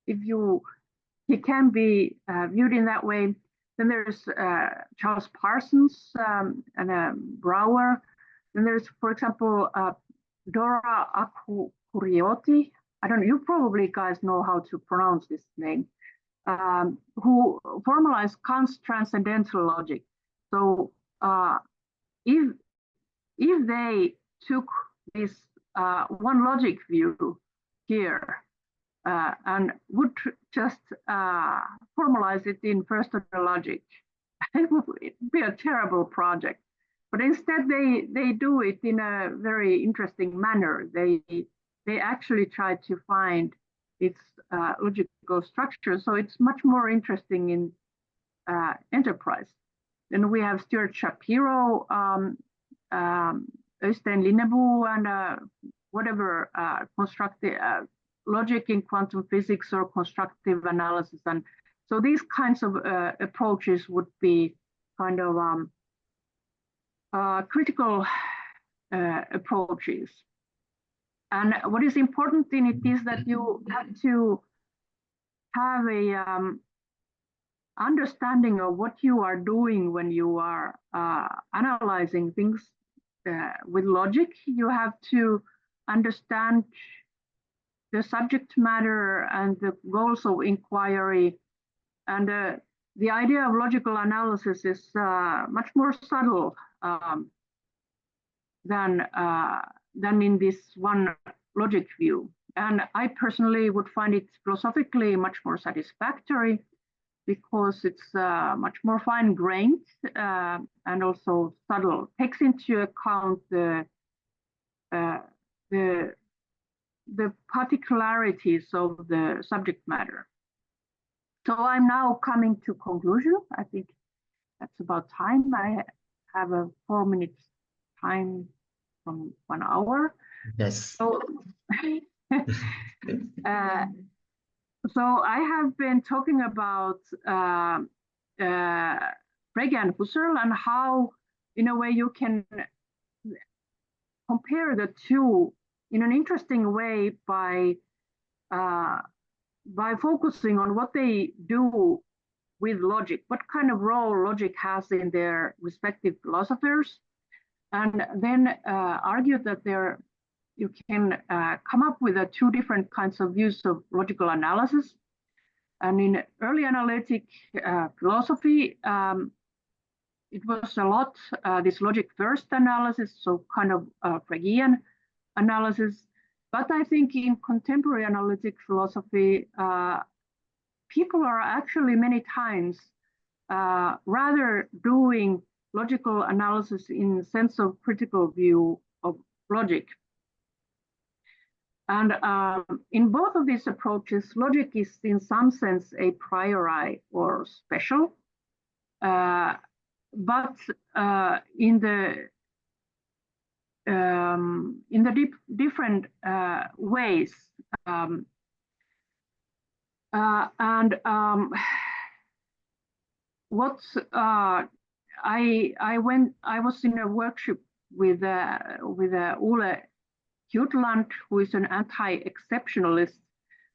he can be viewed in that way. Then there's Charles Parsons and Brouwer. Then there's, for example, Dora Accuriotti. I don't know, you probably guys know how to pronounce this name, who formalized Kant's transcendental logic. So if they took this one logic view here and would just formalize it in first-order logic, it would be a terrible project. But instead, they do it in a very interesting manner. They actually try to find its logical structure. So it's much more interesting in enterprise. Then we have Stuart Shapiro, Øystein Lindeboe and whatever constructive logic in quantum physics or constructive analysis. And so these kinds of approaches would be kind of critical approaches. And what is important in it is that you have to have a understanding of what you are doing when you are analyzing things with logic. You have to understand the subject matter and the goals of inquiry. And the idea of logical analysis is much more subtle than in this one logic view. And I personally would find it philosophically much more satisfactory because it's much more fine-grained and also subtle. Takes into account the particularities of the subject matter. So I'm now coming to conclusion. I think that's about time. I have a 4 minutes time from 1 hour. Yes. So, so I have been talking about Frege and Husserl and how, in a way, you can compare the two in an interesting way by focusing on what they do with logic, what kind of role logic has in their respective philosophers, and then argue that you can come up with two different kinds of views of logical analysis. And in early analytic philosophy, it was a lot this logic first analysis, so kind of Fregean analysis. But I think in contemporary analytic philosophy, people are actually many times rather doing logical analysis in the sense of critical view of logic. And in both of these approaches, logic is in some sense a priori or special, but in the different ways. What I was in a workshop with Ole Jutland, who is an anti-exceptionalist.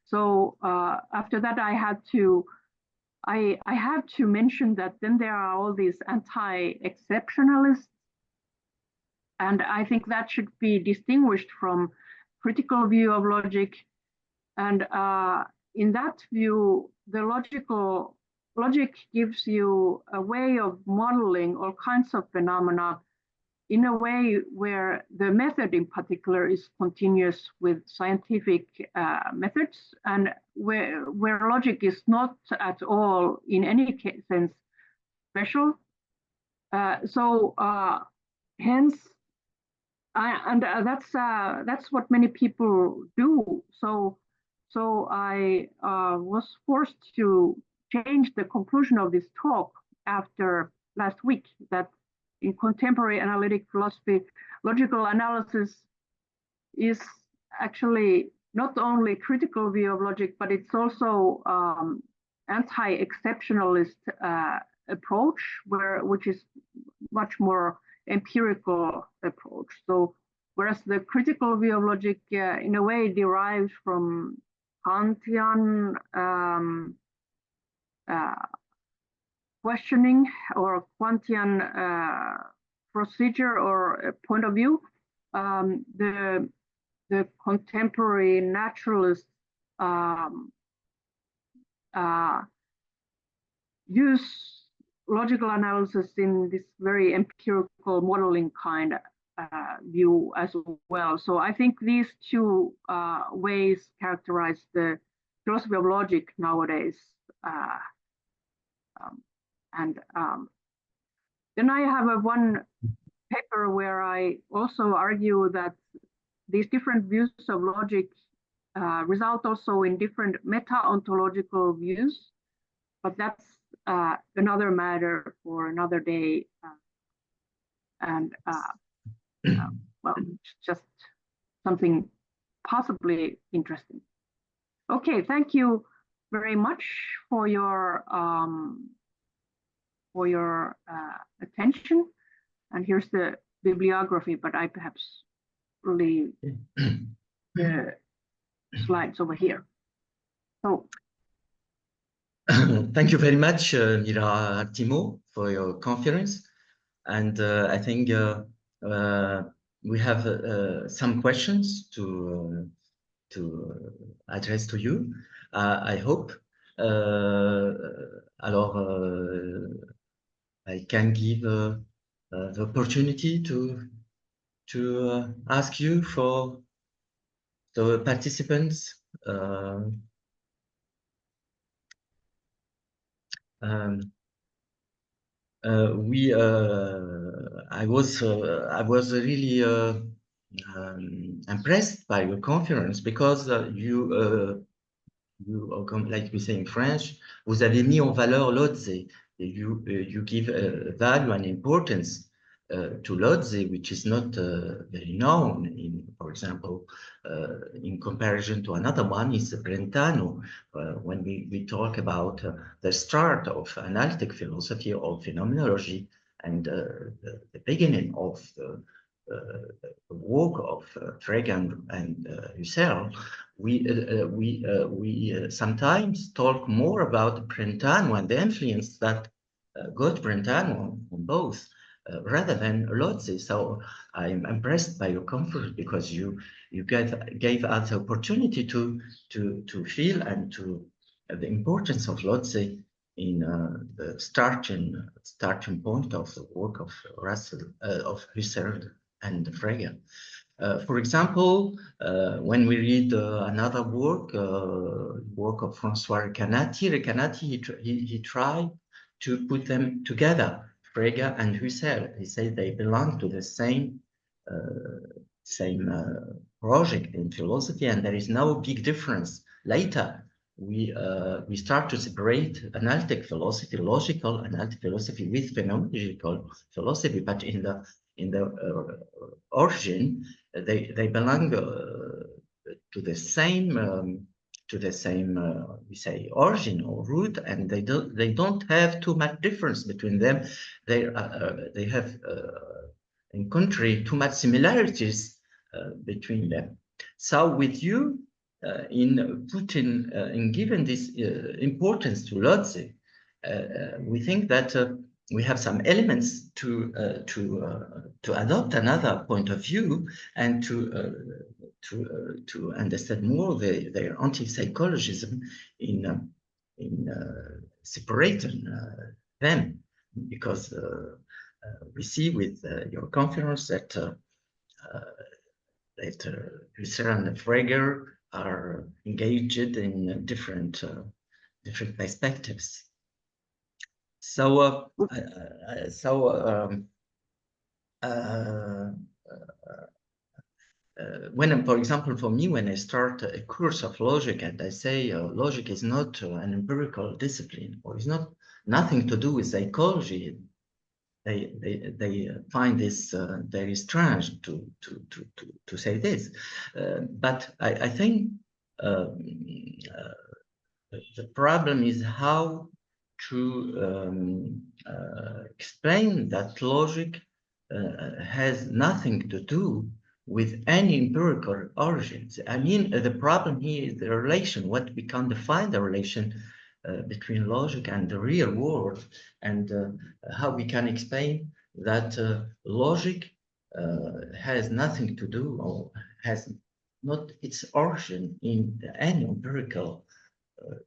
So after that, I have to mention that then there are all these anti-exceptionalists, and I think that should be distinguished from critical view of logic. And in that view, the logic gives you a way of modeling all kinds of phenomena in a way where the method in particular is continuous with scientific methods, and where logic is not at all in any sense special. Hence, that's what many people do. So I was forced to change the conclusion of this talk after last week, that in contemporary analytic philosophy, logical analysis is actually not only critical view of logic, but it's also anti-exceptionalist approach, which is much more empirical approach. So whereas the critical view of logic in a way derives from Kantian questioning or Kantian procedure or point of view, the contemporary naturalists use logical analysis in this very empirical modeling kind view as well. So I think these two ways characterize the philosophy of logic nowadays. Then I have one paper where I also argue that these different views of logic result also in different meta-ontological views, but that's another matter for another day. well, just something possibly interesting. Okay, thank you very much for your attention. And here's the bibliography, but I perhaps leave the slides over here. So thank you very much, Mirja Hartimo, for your conference. And I think we have some questions to address to you. I hope. Alors, I can give the opportunity to ask you for the participants. I was really impressed by your conference because you, like we say in French, vous avez mis en valeur Lotze. You give value and importance to Lotze, which is not very known. For example, in comparison to another one is Brentano. When we talk about the start of analytic philosophy or phenomenology and the beginning of the work of Frege and Husserl, we sometimes talk more about Brentano and the influence that got Brentano on both, rather than Lotze. So I'm impressed by your conference because you gave us the opportunity to feel and to the importance of Lotze in the starting point of the work of Husserl and Frege. For example, when we read another work of François Recanati, he tried to put them together, Frege and Husserl. He said they belong to the same project in philosophy, and there is no big difference. Later, we start to separate analytic philosophy, logical analytic philosophy, with phenomenological philosophy, but in the origin, they belong to the same we say origin or root, and they don't have too much difference between them. They have in contrary too much similarities between them. So with you in giving this importance to Lotze, we think that we have some elements to adopt another point of view and to understand more their antipsychologism in separating them, because we see with your conference that Husserl and Frege are engaged in different perspectives. So, when, for example, for me, when I start a course of logic and I say logic is not an empirical discipline, or is nothing to do with psychology, they find this very strange to say this. But I think the problem is how to explain that logic has nothing to do with any empirical origins. I mean, the problem here is the relation, what we can define the relation between logic and the real world, and how we can explain that logic has nothing to do, or has not its origin in any empirical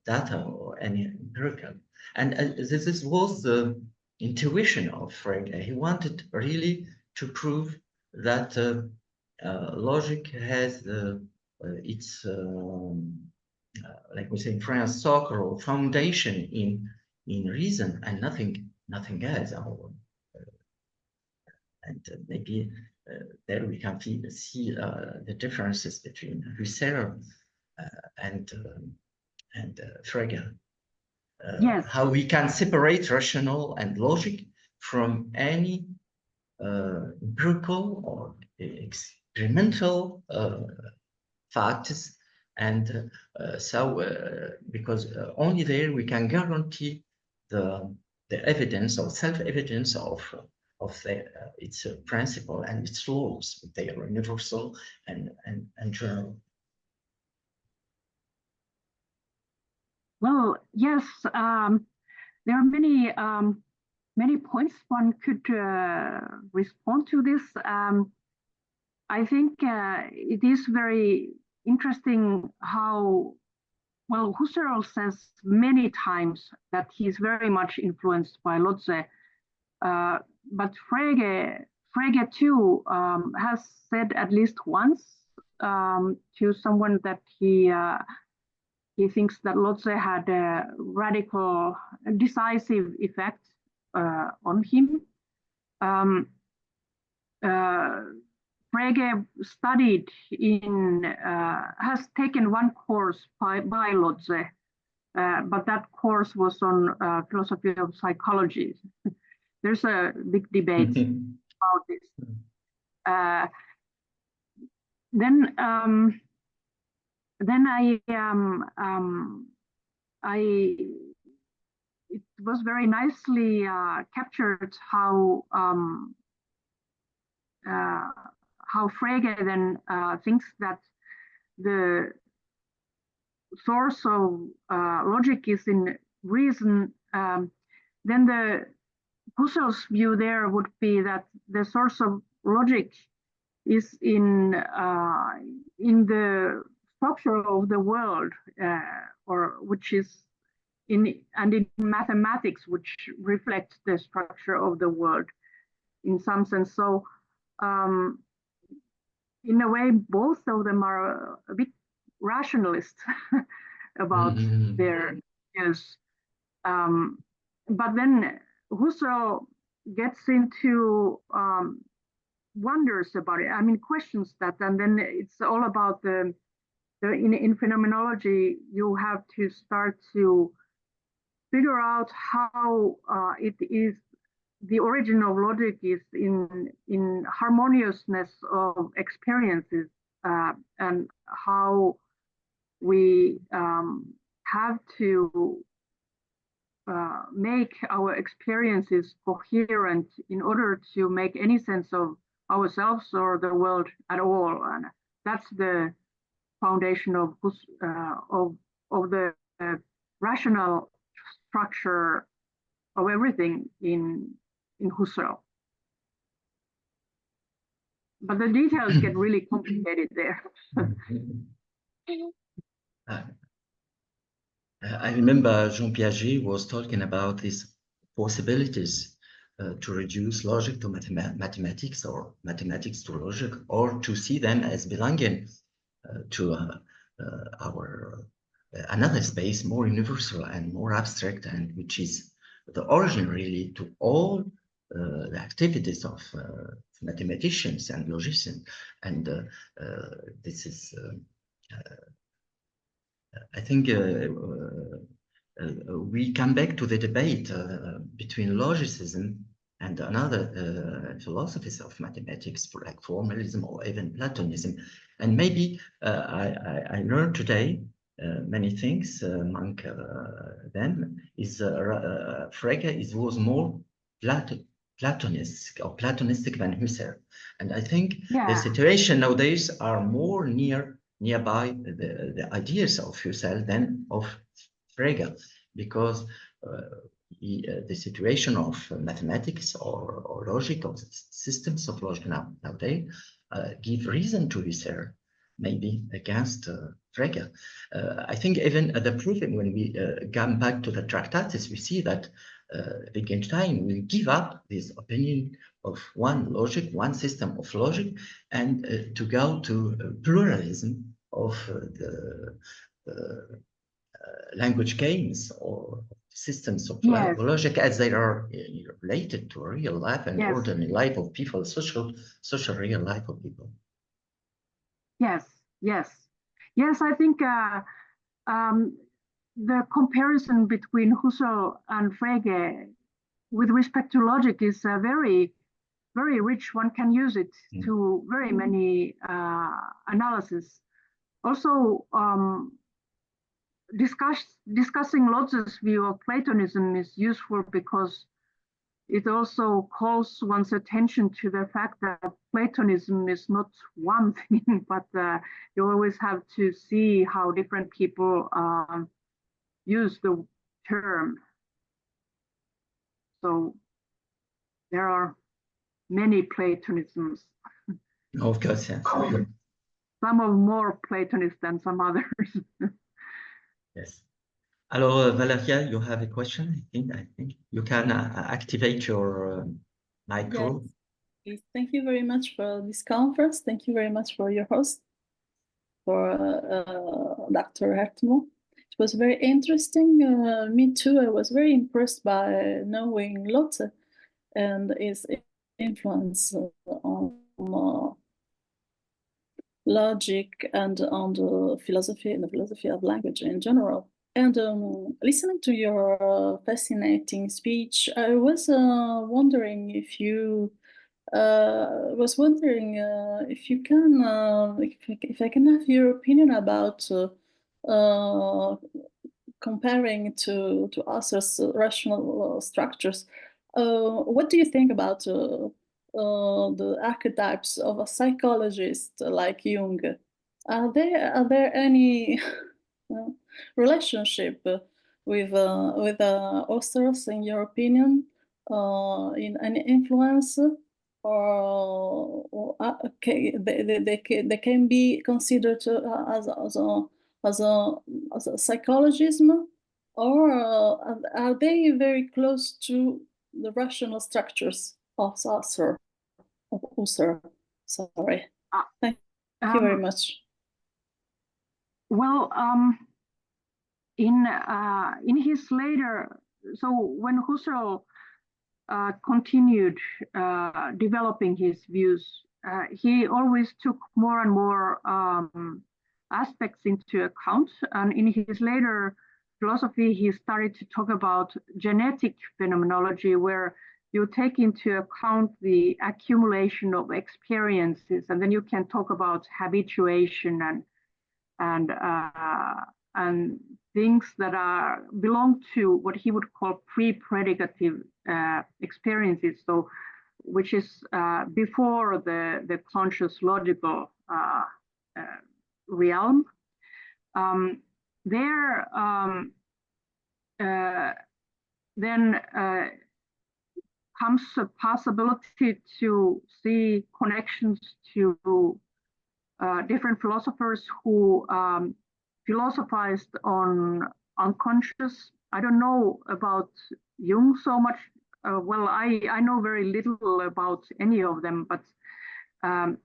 data or any empirical. And this was the intuition of Frege. He wanted really to prove that logic has its, like we say in France, socle or foundation in reason, and nothing else. And maybe there we can see the differences between Husserl and Frege. Yes. How we can separate rational and logic from any empirical or experimental facts, and because only there we can guarantee the evidence or self-evidence of its principle and its laws. They are universal and general. Well, yes, there are many points one could respond to this. I think it is very interesting how, well, Husserl says many times that he's very much influenced by Lotze, but Frege too has said at least once to someone that he thinks that Lotze had a radical, decisive effect on him. Frege studied has taken one course by Lotze, but that course was on philosophy of psychology. There's a big debate about this. Then it was very nicely captured how Frege then thinks that the source of logic is in reason. Then the Husserl's view there would be that the source of logic is in the structure of the world, or which is in mathematics, which reflects the structure of the world in some sense. So in a way, both of them are a bit rationalist about their views. But then Husserl gets into wonders about it. I mean, questions that, and then it's all about in phenomenology, you have to start to figure out how it is, the origin of logic is in harmoniousness of experiences, and how we have to make our experiences coherent in order to make any sense of ourselves or the world at all. And that's the foundation of the rational structure of everything in Husserl. But the details get really complicated there. I remember Jean Piaget was talking about these possibilities to reduce logic to mathematics, or mathematics to logic, or to see them as belonging to our another space, more universal and more abstract, and which is the origin really to all the activities of mathematicians and logicians. And this is I think we come back to the debate between logicism and another philosophies of mathematics, like formalism or even Platonism. And maybe I learned today many things among them. Frege was more Platonistic or Platonistic than Husserl. And I think the situation nowadays are more nearby the ideas of Husserl than of Frege, because the situation of mathematics or logic, or systems of logic nowadays give reason to Husserl, maybe against Frege. I think even the proof, when we come back to the Tractatus, we see that Wittgenstein will give up this opinion of one logic, one system of logic, and to go to pluralism of the language games or systems of logic, as they are related to real life and ordinary life of people, social real life of people. Yes. I think the comparison between Husserl and Frege with respect to logic is very very rich. One can use it to very many analysis. Also, discussing Lotz's view of Platonism is useful because it also calls one's attention to the fact that Platonism is not one thing, but you always have to see how different people use the term. So there are many Platonisms. Of course, yeah. Some are more Platonist than some others. Yes. Alors, Valeria, you have a question? I think you can activate your micro. Yes. Thank you very much for this conference. Thank you very much for your host, for Dr. Hartimo. It was very interesting. Me too. I was very impressed by knowing Lotze and his influence on logic and on the philosophy of language in general. And listening to your fascinating speech, I was wondering if you if you can, if I can have your opinion about comparing to Husserl's rational structures. What do you think about the archetypes of a psychologist like Jung? Are there any relationship with Husserl, in your opinion, in any influence? Or okay, they can be considered as a psychologism, or are they very close to the rational structures of Husserl? Sorry. Thank you very much. Well, in his later, so when Husserl continued developing his views, he always took more and more aspects into account. And in his later philosophy, he started to talk about genetic phenomenology, where you take into account the accumulation of experiences, and then you can talk about habituation and things that belong to what he would call pre-predicative experiences, so which is before the conscious logical realm. Then comes a possibility to see connections to different philosophers who philosophized on unconscious. I don't know about Jung so much. Well, I know very little about any of them, but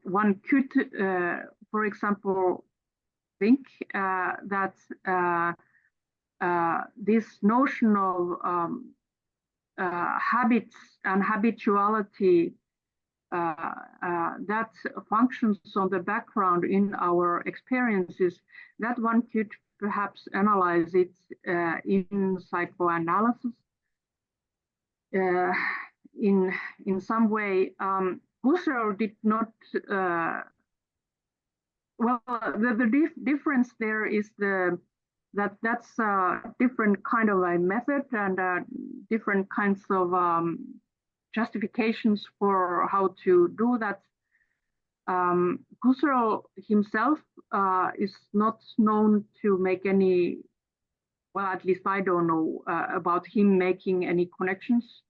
one could, for example, think that this notion of habits and habituality that functions on the background in our experiences, that one could perhaps analyze it in psychoanalysis in some way. Husserl did not. Well, the difference there is that's a different kind of a method and different kinds of justifications for how to do that. Husserl himself is not known to make any, well, at least I don't know about him making any connections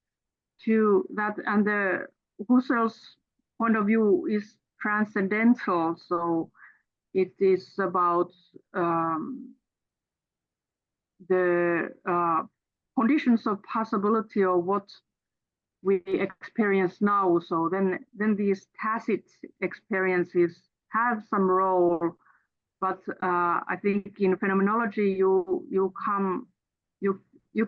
to that. And the Husserl's point of view is transcendental, so it is about the conditions of possibility of what we experience now. So then these tacit experiences have some role, but I think in phenomenology you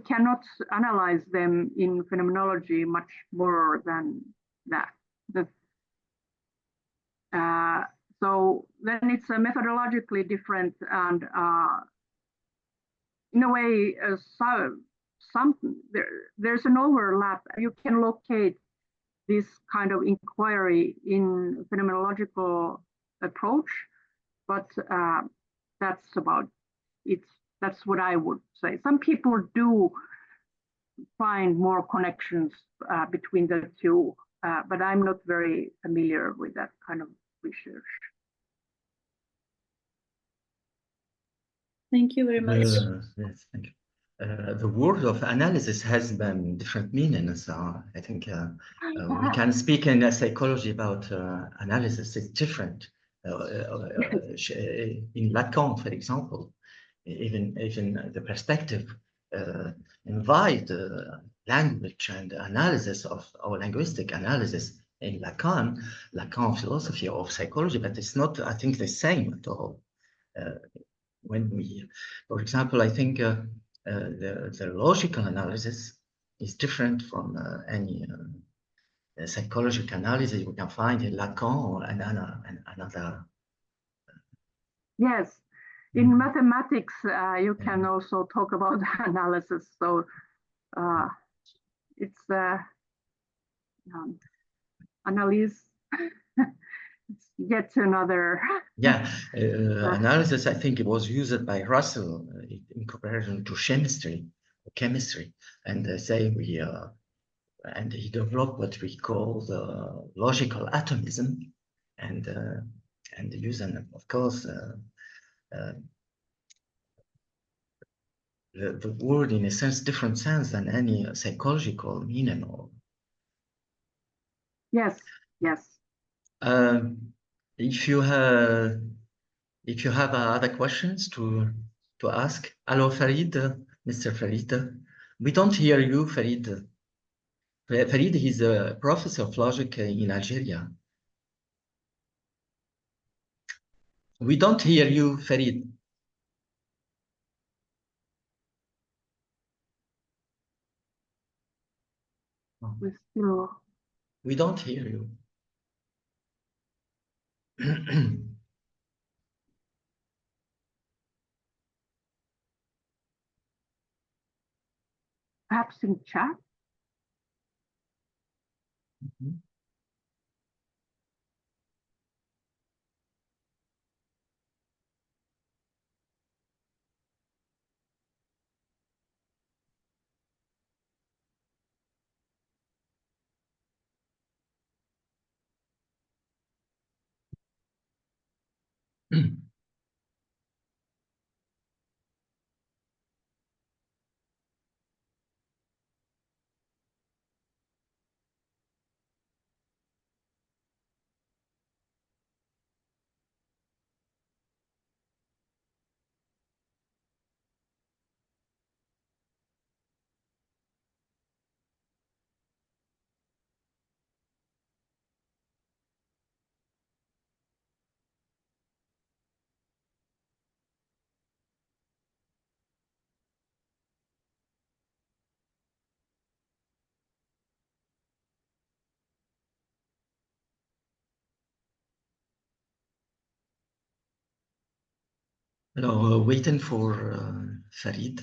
cannot analyze them in phenomenology much more than that. So then it's methodologically different, and in a way, there's an overlap. You can locate this kind of inquiry in phenomenological approach, but that's about it. That's what I would say. Some people do find more connections between the two, but I'm not very familiar with that kind of research. Thank you very much. Yes, thank you. The word of analysis has different meanings. I think we can speak in psychology about analysis. It's different. In Lacan, for example, even the perspective invite language and analysis of our linguistic analysis in Lacan philosophy of psychology, but it's not, I think, the same at all. When we, for example, I think the logical analysis is different from any psychological analysis we can find in Lacan or another. Yes, in mathematics, you can also talk about analysis. So it's analyse. It's yet another. Yeah, analysis, I think it was used by Husserl in comparison to chemistry, and say we and he developed what we call the logical atomism, and using, of course, the word in a sense, different sense than any psychological meaning. Or yes. If you have other questions to ask, hello Farid, Mr. Farid. We don't hear you, Farid. Farid, he's a professor of logic in Algeria. We don't hear you, Farid. We don't hear you. Perhaps in chat. Mm-hmm. Alors, waiting for Farid.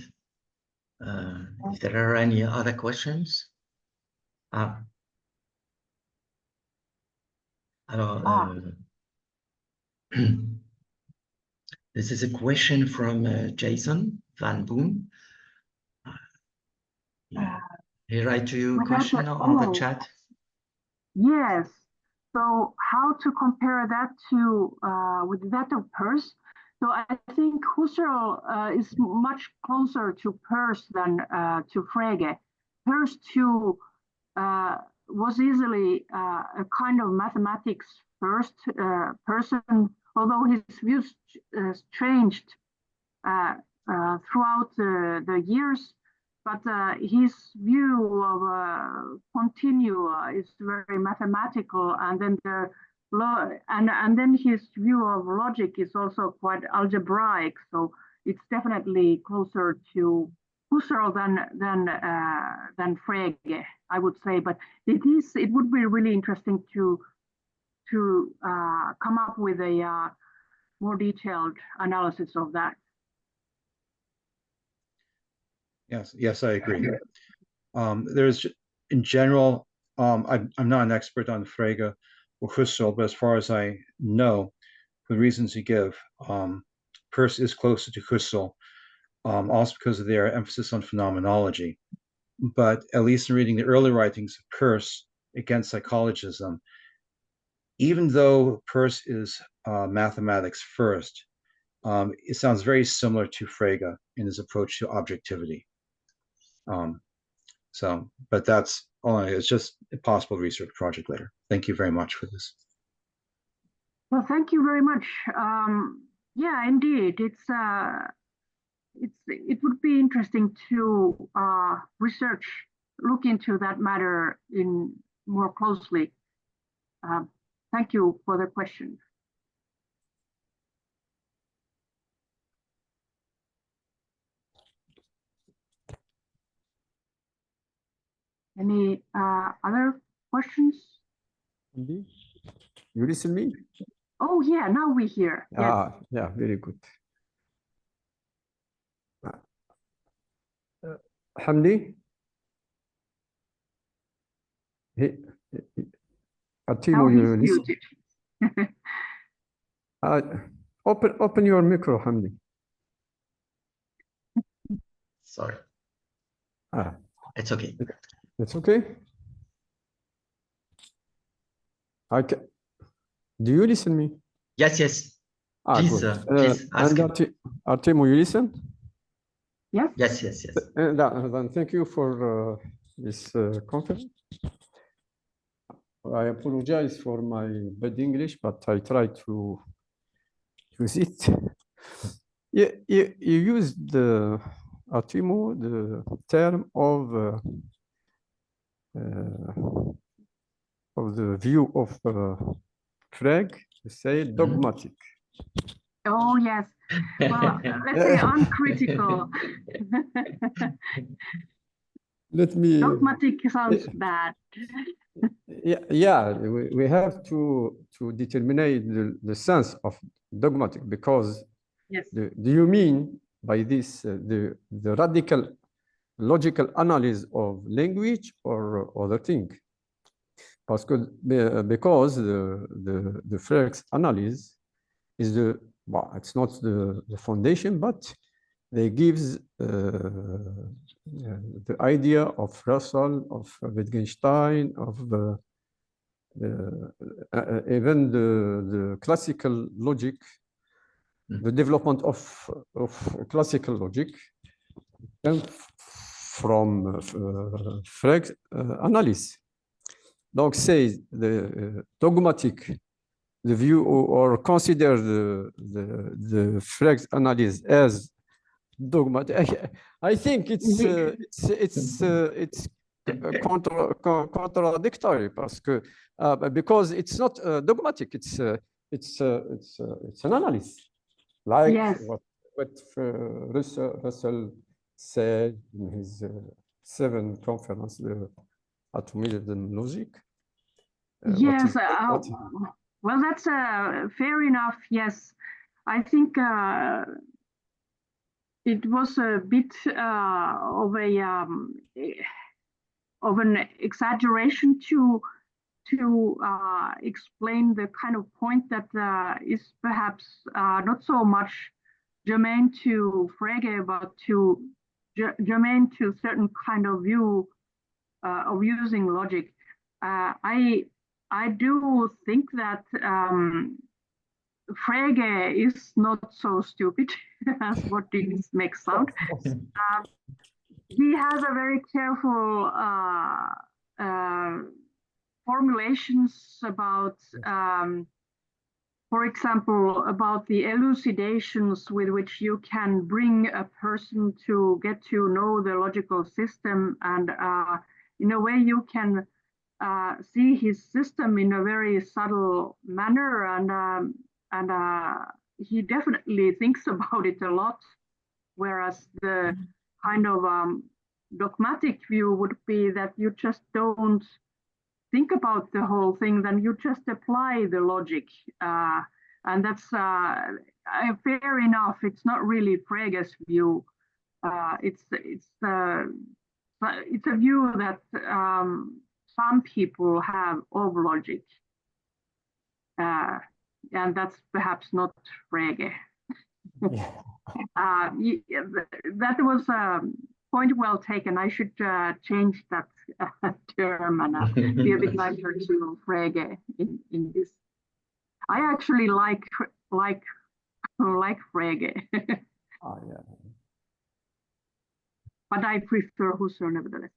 If there are any other questions. Alors, this is a question from Jason Van Boom. He write to you a question on the chat. Yes. So how to compare that to with that of Peirce? So I think Husserl is much closer to Peirce than to Frege. Peirce too was easily a kind of mathematics first person, although his views changed throughout the years. But his view of continua is very mathematical, and then and then his view of logic is also quite algebraic. So it's definitely closer to Husserl than Frege, I would say. But it would be really interesting to come up with a more detailed analysis of that. Yes, I agree. There's, in general, I'm not an expert on Frege or Husserl, but as far as I know, for the reasons you give, Peirce is closer to Husserl, also because of their emphasis on phenomenology. But at least in reading the early writings of Peirce against psychologism, even though Peirce is mathematics first, it sounds very similar to Frege in his approach to objectivity. But that's only, it's just a possible research project later. Thank you very much for this. Well, thank you very much. Yeah, indeed, it would be interesting to look into that matter in more closely. Thank you for the question. Any other questions? Indeed. You listen me? Oh yeah, now we hear. Yes. Yeah, very good. Hamdi? Hartimo, you listen? Open your micro, Hamdi. Sorry. It's okay. It's okay? Do you listen me? Yes, yes. Please, please ask. And Hartimo, you listen? Yes. Yes, yes, yes. Then thank you for this conference. I apologize for my bad English, but I try to use it. You used the Hartimo, the term of the view of Frege, say dogmatic. Oh yes. Well, let's say uncritical. Let me. Dogmatic sounds bad. Yeah, we have to determine the sense of dogmatic, because yes. Do you mean by this the radical logical analysis of language or other thing? Because the Frege's analysis is it's not the foundation, but they gives the idea of Husserl, of Wittgenstein, of even the classical logic, the development of classical logic from Frege's analysis. Donc, say the dogmatic, the view or consider the Frege's analysis as dogmatic. I think it's contradictory because it's not dogmatic. It's an analysis, like yes. what Husserl said in his 7 conference, the atomism logic. Yes. Well, that's fair enough. Yes, I think it was a bit of an exaggeration to explain the kind of point that is perhaps not so much germane to Frege, but germane to certain kind of view of using logic. I do think that Frege is not so stupid as what it makes sound. He has a very careful formulations about, for example, about the elucidations with which you can bring a person to get to know the logical system, and in a way you can see his system in a very subtle manner, and he definitely thinks about it a lot, whereas the kind of dogmatic view would be that you just don't think about the whole thing, then you just apply the logic, and that's fair enough. It's not really Frege's view. It's a view that some people have of logic. And that's perhaps not Frege. Yeah. That was a point well taken. I should change that term and be a bit nicer to Frege in this. I actually like Frege, Oh, yeah. but I prefer Husserl nevertheless.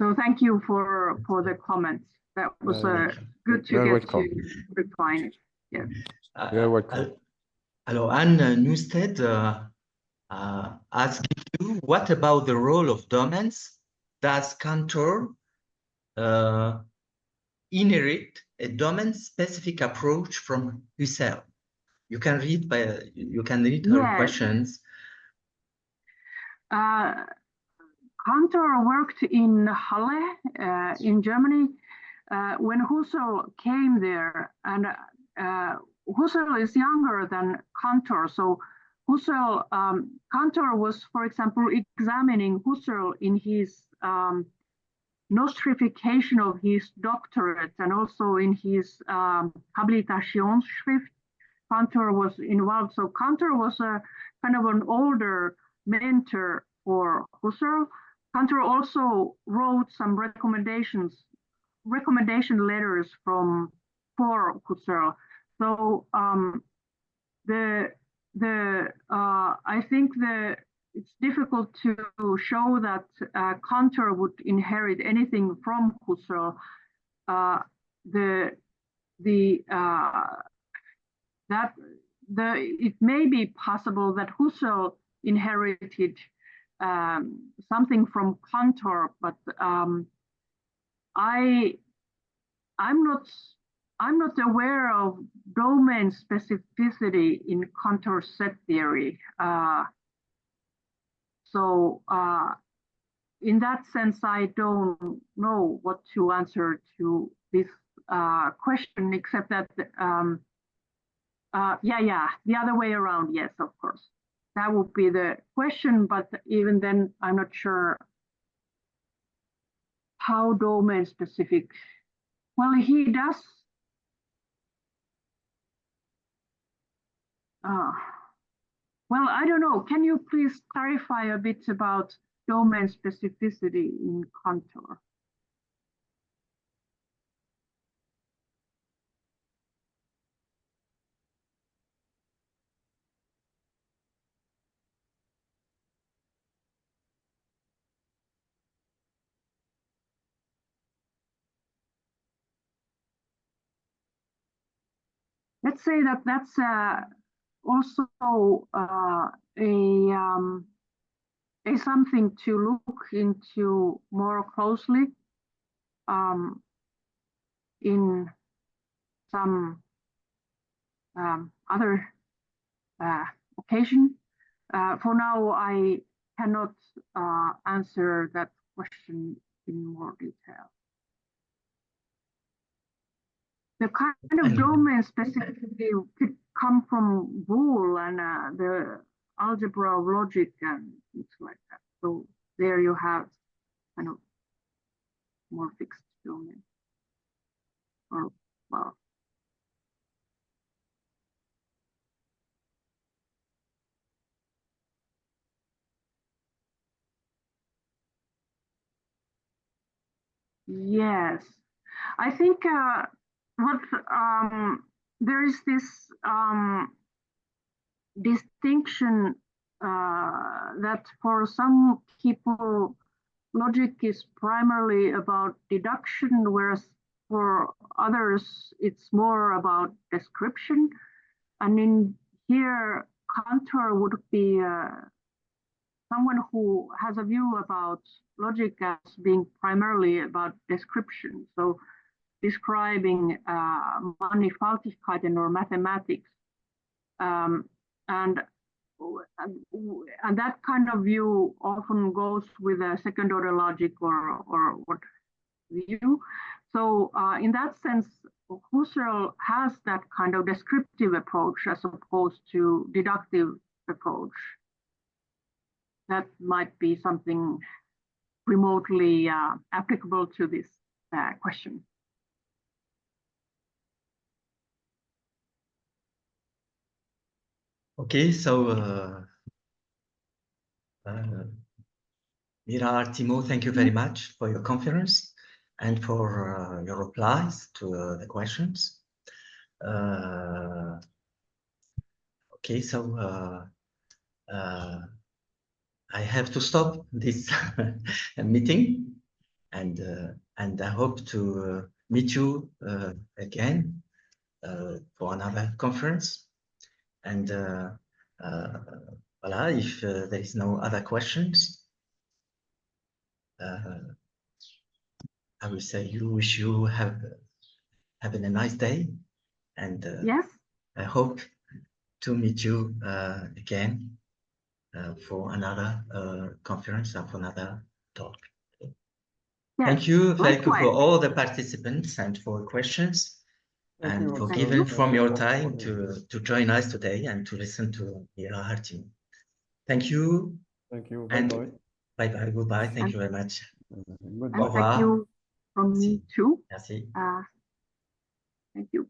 So thank you for the comments. That was good to You're get welcome. to refine it. Yeah. You're welcome. Alors, Anne Newstead asked you, what about the role of domains? Does Cantor inherit a domain-specific approach from Husserl? You can read her questions. Cantor worked in Halle in Germany when Husserl came there, and Husserl is younger than Cantor. So Husserl, Cantor was, for example, examining Husserl in his nostrification of his doctorate and also in his Habilitationsschrift. Cantor was involved. So Cantor was a kind of an older mentor for Husserl. Cantor also wrote some recommendation letters for Husserl. So I think it's difficult to show that Cantor would inherit anything from Husserl. It may be possible that Husserl inherited something from Cantor, but I'm not aware of domain specificity in Cantor's set theory. So in that sense, I don't know what to answer to this question, except that the other way around, yes, of course. That would be the question, but even then, I'm not sure how domain specific. Well, he does. Well, I don't know. Can you please clarify a bit about domain specificity in Cantor? Let's say that that's also a something to look into more closely in some other occasion. For now, I cannot answer that question in more detail. The kind of domain specificity could come from Boole and the algebra of logic and things like that. So there you have kind of more fixed domain. Or, well, yes, I think there is this distinction that for some people logic is primarily about deduction, whereas for others it's more about description. And in here, Cantor would be someone who has a view about logic as being primarily about description. So describing Mannigfaltigkeiten or mathematics. And that kind of view often goes with a second order logic or what view. So in that sense, Husserl has that kind of descriptive approach as opposed to deductive approach. That might be something remotely applicable to this question. Okay, so Mirja Hartimo, thank you very much for your conference and for your replies to the questions. Okay, so I have to stop this meeting, and I hope to meet you again for another conference. And voila, if there is no other questions, I will say wish you having a nice day, and Yes. I hope to meet you again for another conference or for another talk. Yes. Thank you for Likewise. all the participants and for questions, Thank and you for also. giving Thank from you your for time supporting. to join us today and to listen to Mirja Hartimo. Thank you. Thank you. And Bye-bye. bye-bye, goodbye. Thank you very much. Goodbye. And thank you from me too. Merci. Thank you.